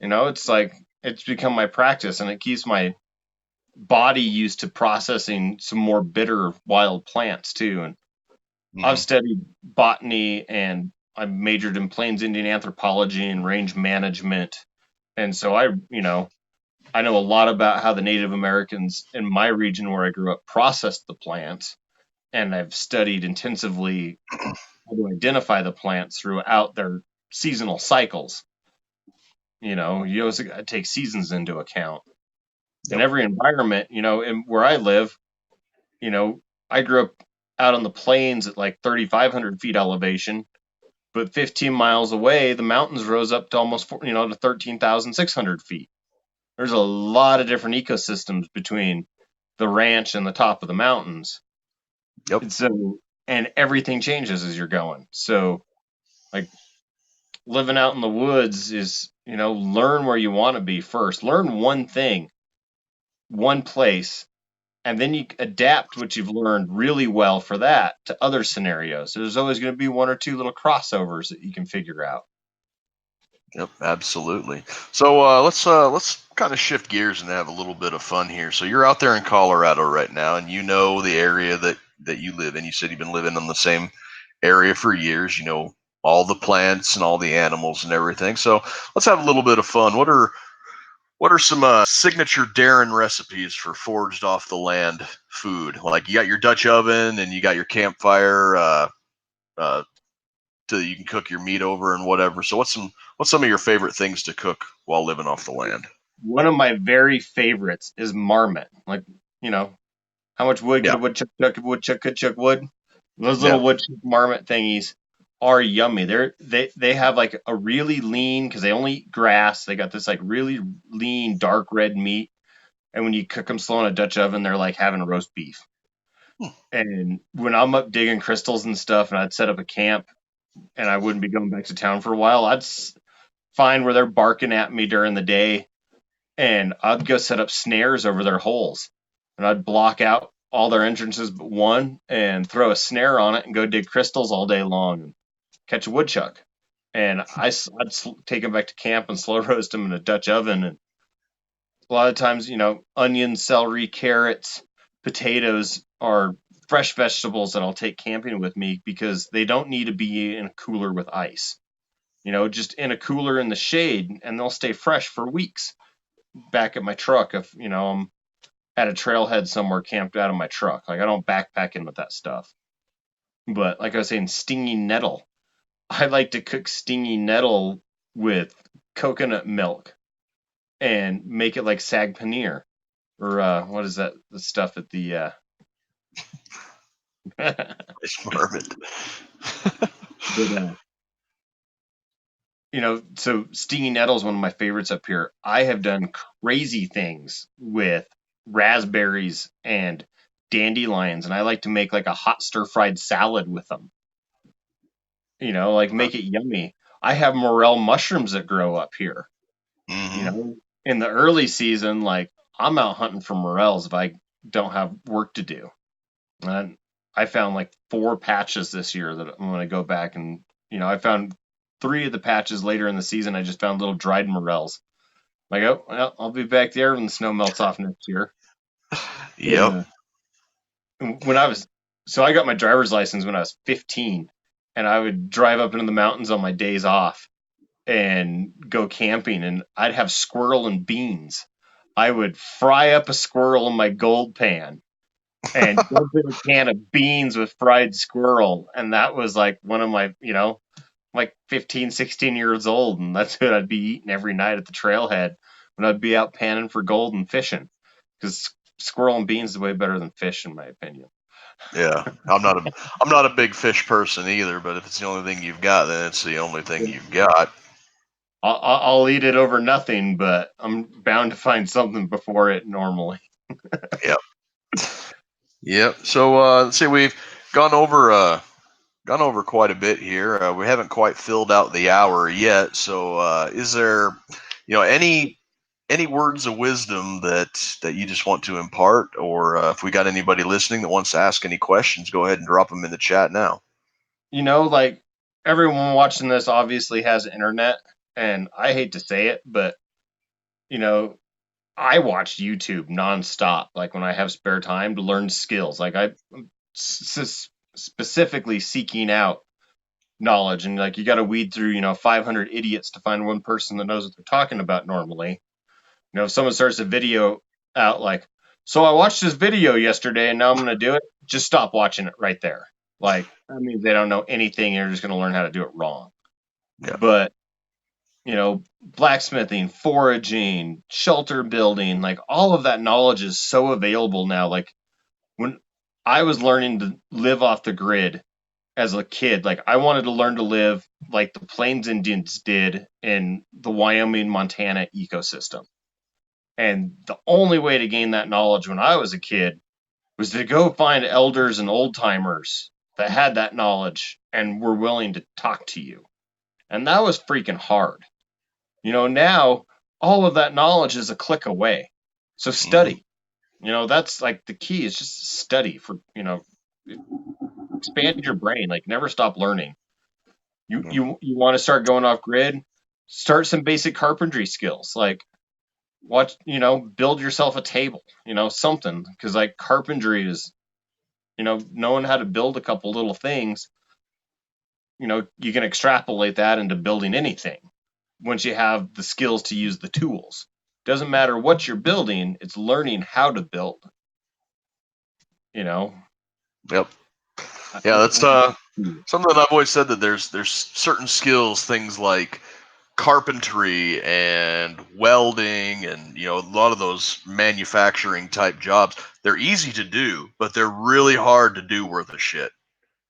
It's like it's become my practice and it keeps my body used to processing some more bitter wild plants too. And I've Hmm. studied botany and I majored in Plains Indian anthropology and range management. And so I know a lot about how the Native Americans in my region where I grew up processed the plants. And I've studied intensively how to identify the plants throughout their seasonal cycles. You always got to take seasons into account. In Yep. every environment, and where I live, you know, I grew up out on the plains at like 3,500 feet elevation. But 15 miles away, the mountains rose up to almost, to 13,600 feet. There's a lot of different ecosystems between the ranch and the top of the mountains. Yep. And so, and everything changes as you're going. So, like, living out in the woods is, learn where you want to be first. Learn one thing, one place, and then you adapt what you've learned really well for that to other scenarios. There's always going to be one or two little crossovers that you can figure out. Yep, absolutely. So let's kind of shift gears and have a little bit of fun here. So you're out there in Colorado right now, and you know the area that you live in. You said you've been living in the same area for years. You know all the plants and all the animals and everything. So let's have a little bit of fun. What are some signature Darrin recipes for foraged off the land food? Like you got your Dutch oven and you got your campfire. Uh, to you can cook your meat over and whatever. So what's some of your favorite things to cook while living off the land? One of my very favorites is marmot. Like, you know, how much wood could Yeah, a woodchuck chuck if a woodchuck could chuck wood? Those yeah. little woodchuck marmot thingies are yummy. They have like a really lean because they only eat grass. They got this like really lean dark red meat, and when you cook them slow in a Dutch oven, they're like having a roast beef. Hmm. And when I'm up digging crystals and stuff, and I'd set up a camp, and I wouldn't be going back to town for a while, I'd find where they're barking at me during the day, and I'd go set up snares over their holes, and I'd block out all their entrances but one, and throw a snare on it, and go dig crystals all day long and catch a woodchuck. And I'd take them back to camp and slow roast them in a Dutch oven. And a lot of times, onions, celery, carrots, potatoes are fresh vegetables that I'll take camping with me because they don't need to be in a cooler with ice. Just in a cooler in the shade, and they'll stay fresh for weeks back at my truck if, I'm at a trailhead somewhere camped out of my truck. Like, I don't backpack in with that stuff. But like I was saying, stingy nettle. I like to cook stingy nettle with coconut milk and make it like sag paneer, or what is that? The stuff at the It's marmot. but so stingy nettle is one of my favorites up here. I have done crazy things with raspberries and dandelions, and I like to make like a hot stir fried salad with them. Like make it yummy. I have morel mushrooms that grow up here. You Hmm. know, in the early season, like I'm out hunting for morels if I don't have work to do. And I found like 4 patches this year that I'm going to go back and, I found 3 of the patches later in the season. I just found little dried morels. Like, oh, well, I'll be back there when the snow melts off next year. But Yep. when I was, so I got my driver's license when I was 15, and I would drive up into the mountains on my days off and go camping, and I'd have squirrel and beans. I would fry up a squirrel in my gold pan and dump in a can of beans with fried squirrel. And that was like one of my, like 15, 16 years old. And that's what I'd be eating every night at the trailhead when I'd be out panning for gold and fishing. Because squirrel and beans is way better than fish, in my opinion. Yeah. I'm not a big fish person either, but if it's the only thing you've got, then it's the only thing you've got. I'll eat it over nothing, but I'm bound to find something before it normally. Yep. Yep. So let's see, we've gone over quite a bit here. We haven't quite filled out the hour yet. So is there, any words of wisdom that you just want to impart, or if we got anybody listening that wants to ask any questions, go ahead and drop them in the chat now. Like everyone watching this obviously has internet, and I hate to say it, but you know, I watch YouTube nonstop, like when I have spare time to learn skills. Like I'm specifically seeking out knowledge, and like you got to weed through, 500 idiots to find one person that knows what they're talking about normally. If someone starts a video out like, so I watched this video yesterday and now I'm going to do it, just stop watching it right there. Like, that means they don't know anything. They're just going to learn how to do it wrong. Yeah. But, blacksmithing, foraging, shelter building, like all of that knowledge is so available now. Like when I was learning to live off the grid, as a kid. Like I wanted to learn to live like the Plains Indians did in the Wyoming, Montana ecosystem. And the only way to gain that knowledge when I was a kid was to go find elders and old timers that had that knowledge and were willing to talk to you. And that was freaking hard. Now all of that knowledge is a click away. So Hmm. study. That's like the key is just study for, expand your brain, like never stop learning. You want to start going off grid, start some basic carpentry skills, like watch, build yourself a table, something, because like carpentry is, knowing how to build a couple little things, you can extrapolate that into building anything once you have the skills to use the tools. Doesn't matter what you're building, it's learning how to build, you know. Yep. I, Yeah, that's I, something that I've always said, that there's certain skills, things like carpentry and welding, and a lot of those manufacturing type jobs. They're easy to do, but they're really hard to do worth a shit.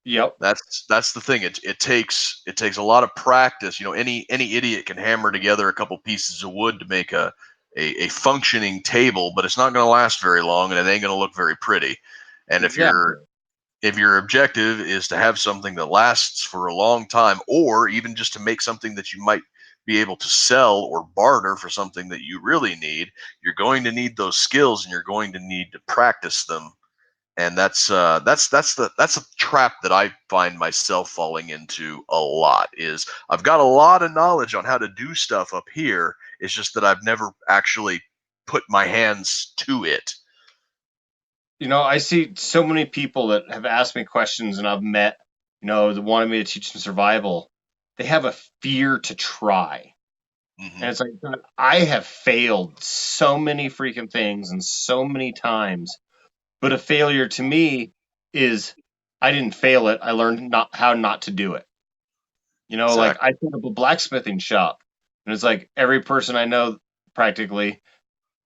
yep. That's the thing. It takes a lot of practice. Any idiot can hammer together a couple pieces of wood to make a functioning table, but it's not going to last very long, and it ain't going to look very pretty. And Exactly. if your objective is to have something that lasts for a long time, or even just to make something that you might be able to sell or barter for something that you really need, you're going to need those skills, and you're going to need to practice them. And that's a trap that I find myself falling into a lot. Is I've got a lot of knowledge on how to do stuff up here. It's just that I've never actually put my hands to it. I see so many people that have asked me questions and I've met, that wanted me to teach them survival. They have a fear to try. Hmm. And it's like, God, I have failed so many freaking things and so many times. But a failure to me is I didn't fail it. I learned not how not to do it. Like Exactly. I set up a blacksmithing shop, and it's like every person I know practically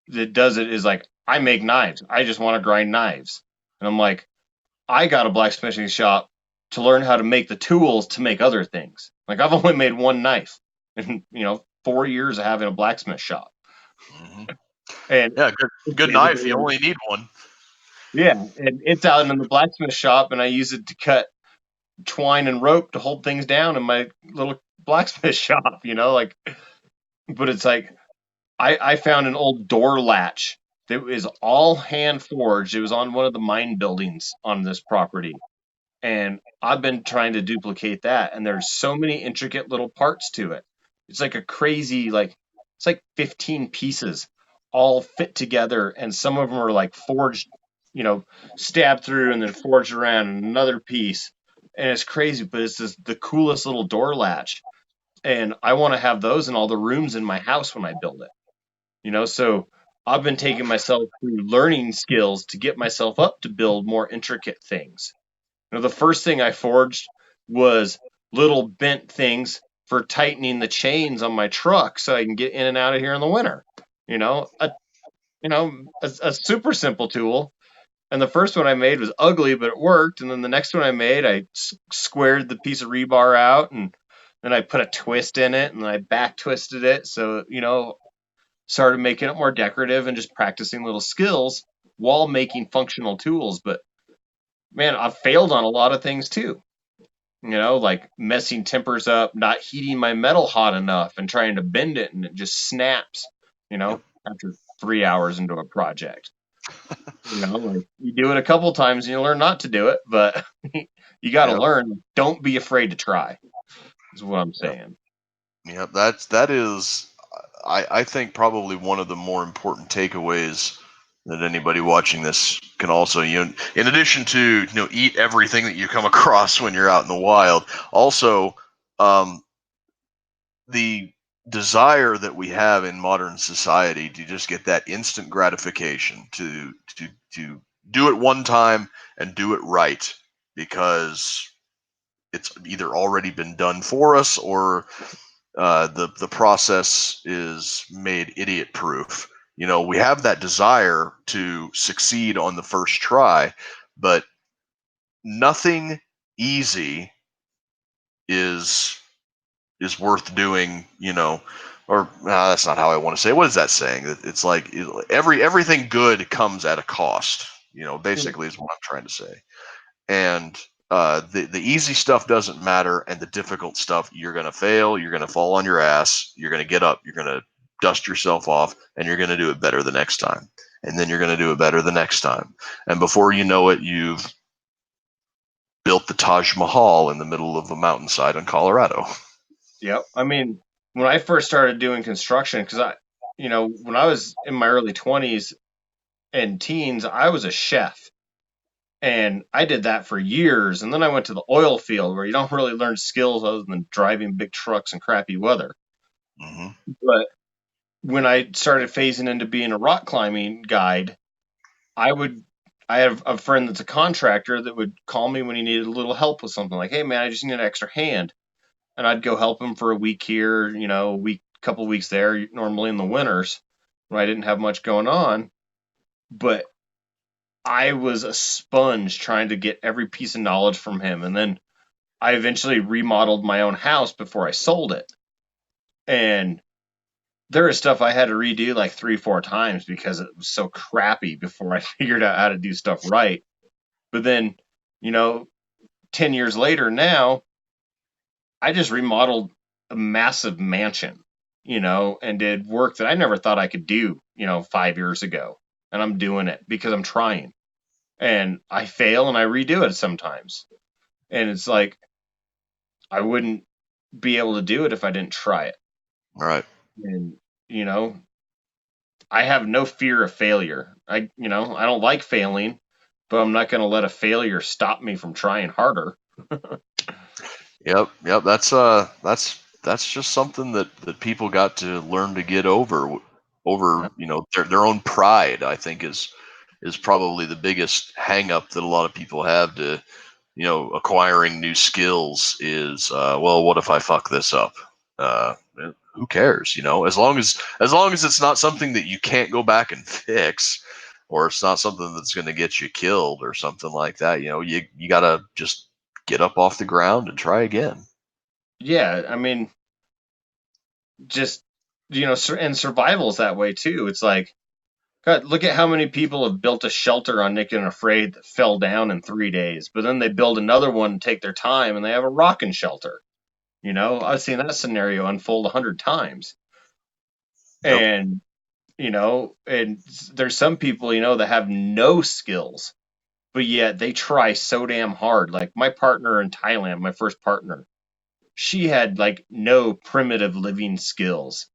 that does it is like, I make knives. I just want to grind knives. And I'm like, I got a blacksmithing shop to learn how to make the tools to make other things. Like I've only made one knife in, 4 years of having a blacksmith shop. Hmm. And Yeah, good knife. You only need one. yeah, and it's out in the blacksmith shop, and I use it to cut twine and rope to hold things down in my little blacksmith shop, like, but it's like I found an old door latch that was all hand forged. It was on one of the mine buildings on this property. And I've been trying to duplicate that, and there's so many intricate little parts to it. It's like a crazy, like it's like 15 pieces all fit together, and some of them are like forged, you know, stabbed through and then forged around and another piece. And it's crazy, but it's just the coolest little door latch. And I want to have those in all the rooms in my house when I build it. So I've been taking myself through learning skills to get myself up to build more intricate things. The first thing I forged was little bent things for tightening the chains on my truck so I can get in and out of here in the winter. You know, a a super simple tool. And the first one I made was ugly, but it worked. And then the next one I made, I squared the piece of rebar out, and then I put a twist in it, and then I back twisted it. So, started making it more decorative and just practicing little skills while making functional tools. But man, I've failed on a lot of things too. Like messing tempers up, not heating my metal hot enough and trying to bend it and it just snaps, Yep. after 3 hours into a project. Like you do it a couple times and you learn not to do it, but you got to Yep. learn. Don't be afraid to try, is what I'm Yep. saying. Yep. That is, I think, probably one of the more important takeaways that anybody watching this can also, in addition to, eat everything that you come across when you're out in the wild. Also, um, the desire that we have in modern society to just get that instant gratification, to do it one time and do it right, because it's either already been done for us, or the process is made idiot proof. We have that desire to succeed on the first try, but nothing easy is worth doing, or that's not how I want to say it. What is that saying? It's like everything good comes at a cost, basically is what I'm trying to say. And the easy stuff doesn't matter, and the difficult stuff, you're going to fail, you're going to fall on your ass, you're going to get up, you're going to dust yourself off, and you're going to do it better the next time. And then you're going to do it better the next time. And before you know it, you've built the Taj Mahal in the middle of a mountainside in Colorado. Yep. I mean, when I first started doing construction, because when I was in my early 20s and teens, I was a chef. And I did that for years. And then I went to the oil field where you don't really learn skills other than driving big trucks in crappy weather. Mm-hmm. But when I started phasing into being a rock climbing guide, I would I have a friend that's a contractor that would call me when he needed a little help with something like, "Hey man, I just need an extra hand." And I'd go help him for a week here, a week, couple weeks there, normally in the winters when I didn't have much going on. But I was a sponge trying to get every piece of knowledge from him. And then I eventually remodeled my own house before I sold it. And there is stuff I had to redo like 3, 4 times because it was so crappy before I figured out how to do stuff right. But then, you know, 10 years later now, I just remodeled a massive mansion, and did work that I never thought I could do, 5 years ago. And I'm doing it because I'm trying. And I fail and I redo it sometimes. And it's like, I wouldn't be able to do it if I didn't try it. All right. And, you know, I have no fear of failure. I don't like failing, but I'm not going to let a failure stop me from trying harder. Yep. That's just something that people got to learn to get over, their own pride. I think is probably the biggest hang up that a lot of people have to, acquiring new skills is, well, what if I fuck this up? Uh, who cares? As long as it's not something that you can't go back and fix, or it's not something that's going to get you killed or something like that. You gotta just get up off the ground and try again. Yeah, I mean, just, and survival's that way too. It's like, God, look at how many people have built a shelter on Naked and Afraid that fell down in 3 days, but then they build another one and take their time and they have a rocking shelter. I've seen that scenario unfold 100 times. Yep. And, and there's some people, that have no skills, but yet they try so damn hard. Like my partner in Thailand, my first partner, she had like no primitive living skills.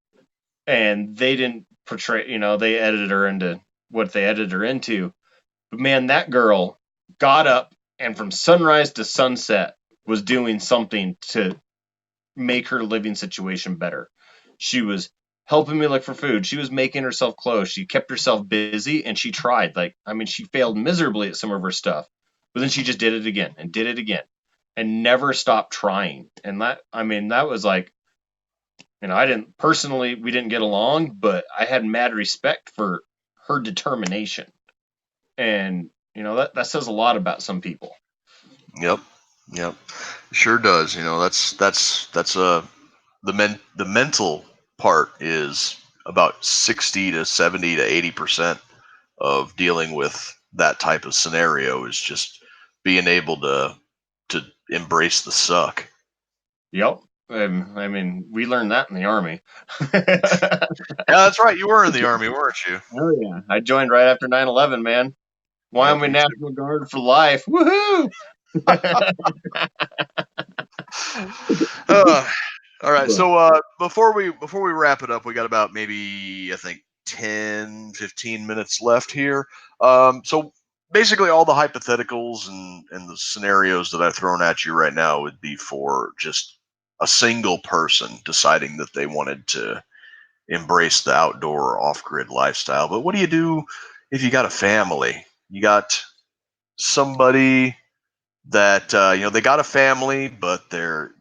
And they didn't portray, they edited her into what they edited her into. But man, that girl got up and from sunrise to sunset was doing something to make her living situation better. She was helping me look for food. She was making herself clothes. She kept herself busy and she tried. Like, I mean, she failed miserably at some of her stuff, but then she just did it again and did it again and never stopped trying. And that was like, I didn't personally, we didn't get along, but I had mad respect for her determination. And, that says a lot about some people. Yep. Yep. Sure does. That's the mental part is about 60 to 70 to 80% of dealing with that type of scenario is just being able to embrace the suck. Yep. I mean, we learned that in the army. Yeah, that's right. You were in the army, weren't you? Oh yeah, I joined right after 9/11, man. Yep, Wyoming me too. National Guard for life. Woohoo! Uh, all right. But, So before we wrap it up, we got about maybe I think 10, 15 minutes left here. So basically all the hypotheticals and the scenarios that I've thrown at you right now would be for just a single person deciding that they wanted to embrace the outdoor off-grid lifestyle. But what do you do if you got a family? You got somebody that they got a family, but they're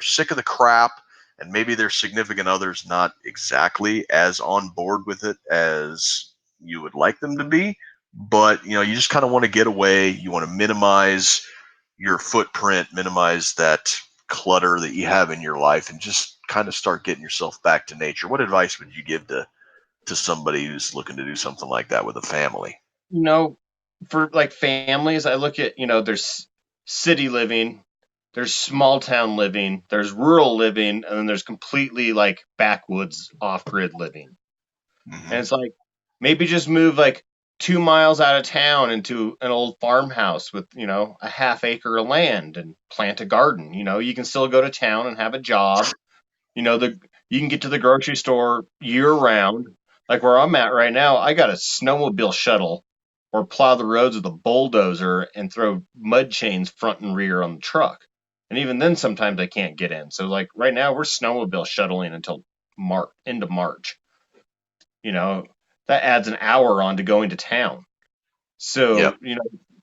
sick of the crap, and maybe their significant others not exactly as on board with it as you would like them to be. But you just kind of want to get away. You want to minimize your footprint, minimize that clutter that you have in your life, and just kind of start getting yourself back to nature. What advice would you give to somebody who's looking to do something like that with a family? You know, for like families, I look at, there's city living, there's small town living, there's rural living, and then there's completely like backwoods off grid living. And Hmm. it's like maybe just move like 2 miles out of town into an old farmhouse with, a half acre of land and plant a garden. You can still go to town and have a job. You can get to the grocery store year round. Like where I'm at right now, I got a snowmobile shuttle or plow the roads with a bulldozer and throw mud chains front and rear on the truck. And even then sometimes I can't get in. So like right now we're snowmobile shuttling until March, end of March. You know, that adds an hour on to going to town. Yep. So,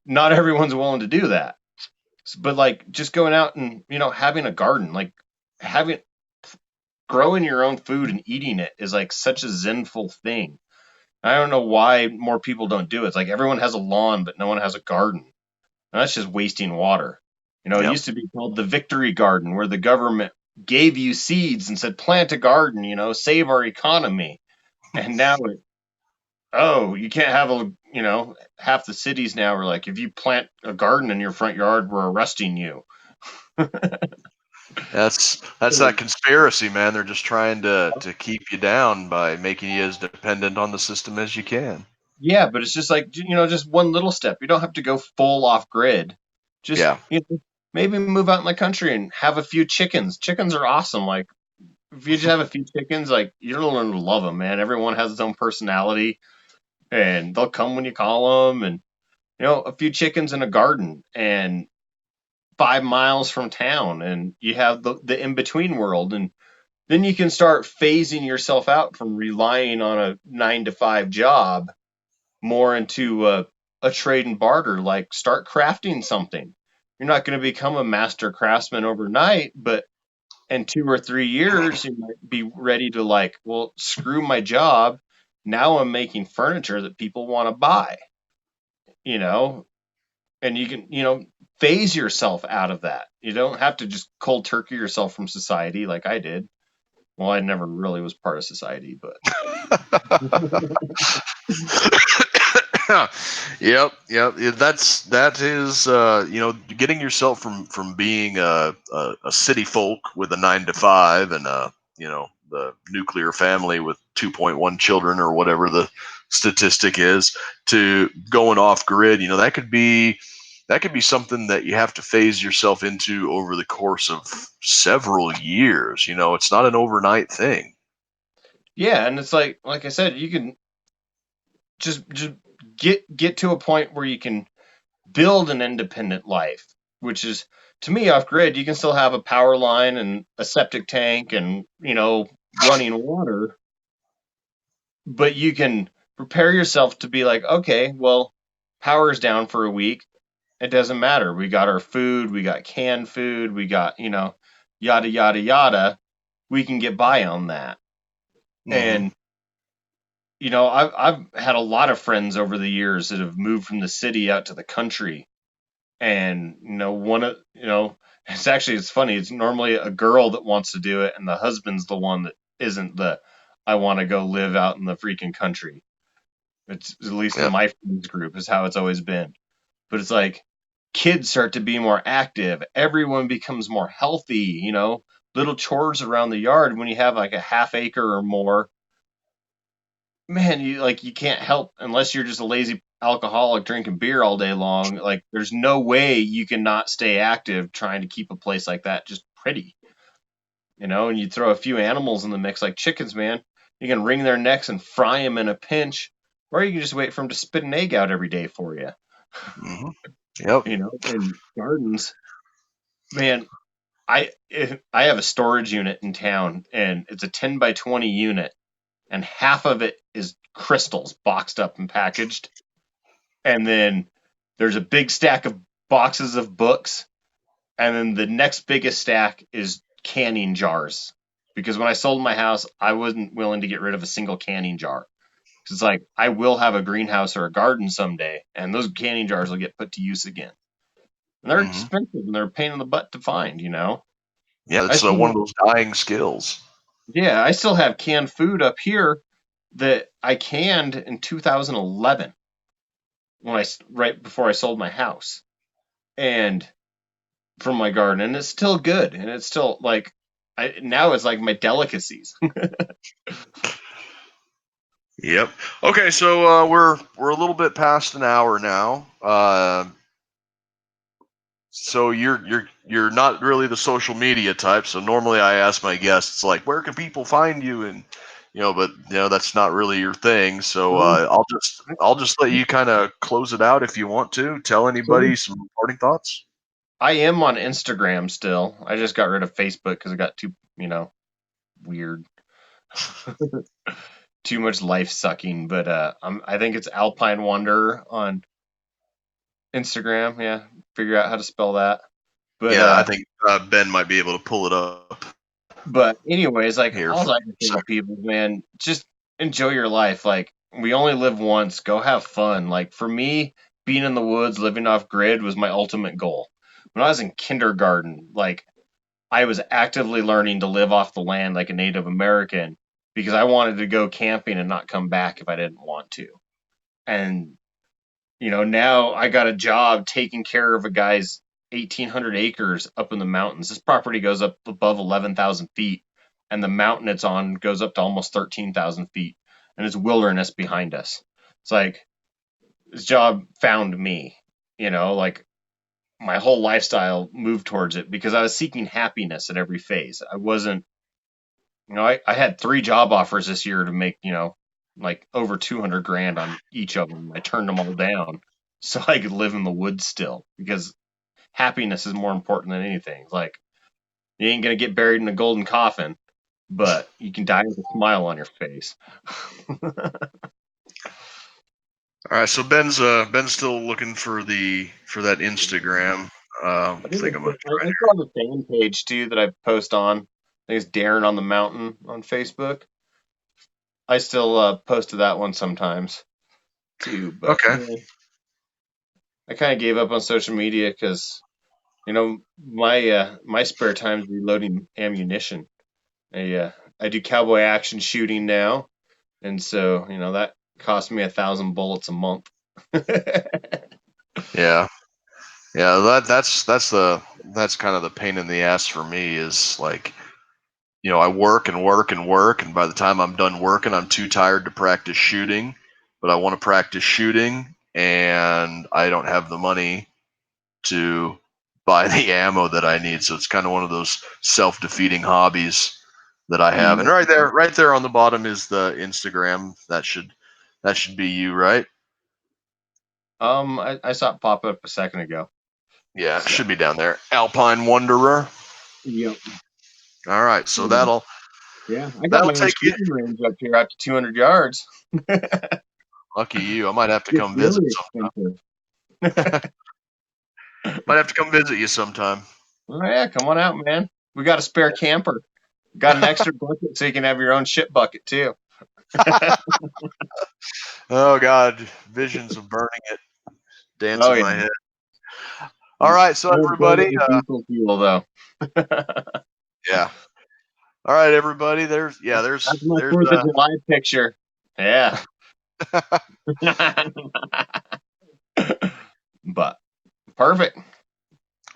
not everyone's willing to do that. But like just going out and, having a garden, like having growing your own food and eating it is like such a zenful thing. I don't know why more people don't do it. It's like everyone has a lawn, but no one has a garden. And that's just wasting water. It Yep. used to be called the Victory Garden, where the government gave you seeds and said, plant a garden, save our economy. And now oh, you can't have half the cities now are like, if you plant a garden in your front yard, we're arresting you. That's that conspiracy, man. They're just trying to keep you down by making you as dependent on the system as you can. Yeah, but it's just like, just one little step. You don't have to go full off grid. Just, Yeah. maybe move out in the country and have a few chickens. Chickens are awesome. Like, if you just have a few chickens, like, you're gonna learn to love them, man. Everyone has its own personality, and they'll come when you call them. And, a few chickens in a garden and 5 miles from town, and you have the in between world. And then you can start phasing yourself out from relying on a 9 to 5 job more into a trade and barter. Like start crafting something. You're not going to become a master craftsman overnight, but in 2 or 3 years, you might be ready to like, well, screw my job. Now I'm making furniture that people want to buy, you know, and you can, phase yourself out of that. You don't have to just cold turkey yourself from society like I did. Well, I never really was part of society, but Yep, yep. That is getting yourself from being a city folk with a 9 to 5 and the nuclear family with 2.1 children or whatever the statistic is to going off grid. That could be something that you have to phase yourself into over the course of several years. It's not an overnight thing. yeah, and it's like I said, you can just get to a point where you can build an independent life, which is to me off grid. You can still have a power line and a septic tank and running water, but you can prepare yourself to be like, okay, well, power's down for a week. It doesn't matter. We got our food, we got canned food, we got yada yada yada. We can get by on that. Hmm. And I've had a lot of friends over the years that have moved from the city out to the country. And one of it's funny. It's normally a girl that wants to do it, and the husband's the one that isn't the I want to go live out in the freaking country. It's at least in Yep. my friends group is how it's always been. But it's like kids start to be more active. Everyone becomes more healthy. Little chores around the yard when you have like a half acre or more. Man, you can't help unless you're just a lazy alcoholic drinking beer all day long. Like there's no way you can not stay active trying to keep a place like that just pretty. And you throw a few animals in the mix like chickens, man. You can wring their necks and fry them in a pinch, or you can just wait for them to spit an egg out every day for you. Hmm. Yep. And gardens, man. I have a storage unit in town, and it's a 10 by 20 unit, and half of it is crystals boxed up and packaged. And then there's a big stack of boxes of books, and then the next biggest stack is canning jars. Because when I sold my house, I wasn't willing to get rid of a single canning jar. 'Cause it's like I will have a greenhouse or a garden someday, and those canning jars will get put to use again. and they're Hmm. expensive and they're a pain in the butt to find. Yeah, I it's one still, of those dying skills. yeah, I still have canned food up here that I canned in 2011 when right before I sold my house, and from my garden, and it's still good, and it's still like, now it's like my delicacies. Yep. Okay, so we're a little bit past an hour now. So you're not really the social media type. So normally I ask my guests like, where can people find you? And but that's not really your thing. So Um, I'll just let you kind of close it out if you want to. Tell so anybody some parting thoughts. I am on Instagram still. I just got rid of Facebook because it got too, weird, too much life sucking. But I think it's Alpine Wonder on Instagram. Yeah, figure out how to spell that. But Yeah, I think Ben might be able to pull it up anyways, like here all for I a can say to second. people, man, just enjoy your life. Like we only live once. Go have fun. Like for me, being in the woods, living off grid was my ultimate goal. When I was in kindergarten, like I was actively learning to live off the land like a Native American because I wanted to go camping and not come back if I didn't want to. And now I got a job taking care of a guy's 1,800 acres up in the mountains. This property goes up above 11,000 feet, and the mountain it's on goes up to almost 13,000 feet, and it's wilderness behind us. It's like this job found me, like my whole lifestyle moved towards it because I was seeking happiness at every phase. I wasn't, I had 3 job offers this year to make, like over 200 grand on each of them. I turned them all down so I could live in the woods still because happiness is more important than anything. It's like you ain't gonna get buried in a golden coffin, but you can die with a smile on your face. All right, so Ben's still looking for that Instagram. I think I'm gonna I still have a fan page too that I post on. I think it's Darren on the Mountain on Facebook. I still post to that one sometimes too, but Okay. I kind of gave up on social media because my spare time is reloading ammunition. I do cowboy action shooting now, and so that costs me 1,000 bullets a month. Yeah. Yeah, that's kind of the pain in the ass for me is like, I work and work and work, and by the time I'm done working, I'm too tired to practice shooting, but I want to practice shooting and I don't have the money to buy the ammo that I need. So it's kind of one of those self-defeating hobbies that I have. And Yeah. right there on the bottom is the Instagram. That should be you, right? I saw it pop up a second ago. Yeah, it So should be down there. Alpine Wanderer. yep. All right, so Hmm. that'll Yeah, I got that'll my own take you. shooting range up here out to 200 yards. Lucky you. I might have to It's come visit really sometime. expensive. Might have to come visit you sometime. Oh yeah, come on out, man. We got a spare camper. Got an extra bucket so you can have your own shit bucket too. Oh God, visions of burning it dance Oh in yeah. my head. All right, so Don't burn it everybody, with diesel fuel though. yeah. All right, everybody. There's yeah, That's there's my there's 4th of July picture. Yeah. But perfect.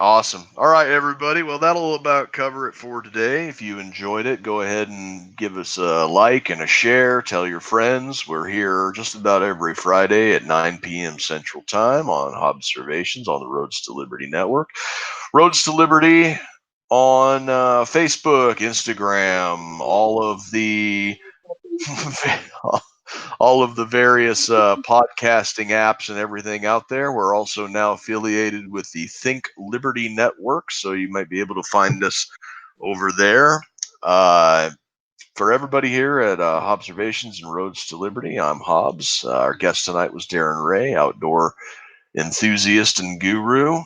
awesome. All right, everybody. Well, that'll about cover it for today. If you enjoyed it, go ahead and give us a like and a share. Tell your friends. We're here just about every Friday at 9 p.m. Central Time on Observations on the Roads to Liberty Network. Roads to Liberty on Facebook, Instagram, all of the various podcasting apps and everything out there. We're also now affiliated with the Think Liberty Network, so you might be able to find us over there. Uh, for everybody here at Observations and Roads to Liberty, I'm Hobbs. Our guest tonight was Darrin Reay, outdoor enthusiast and guru.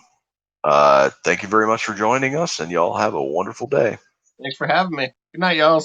Thank you very much for joining us, and y'all have a wonderful day. Thanks for having me. Good night, y'all.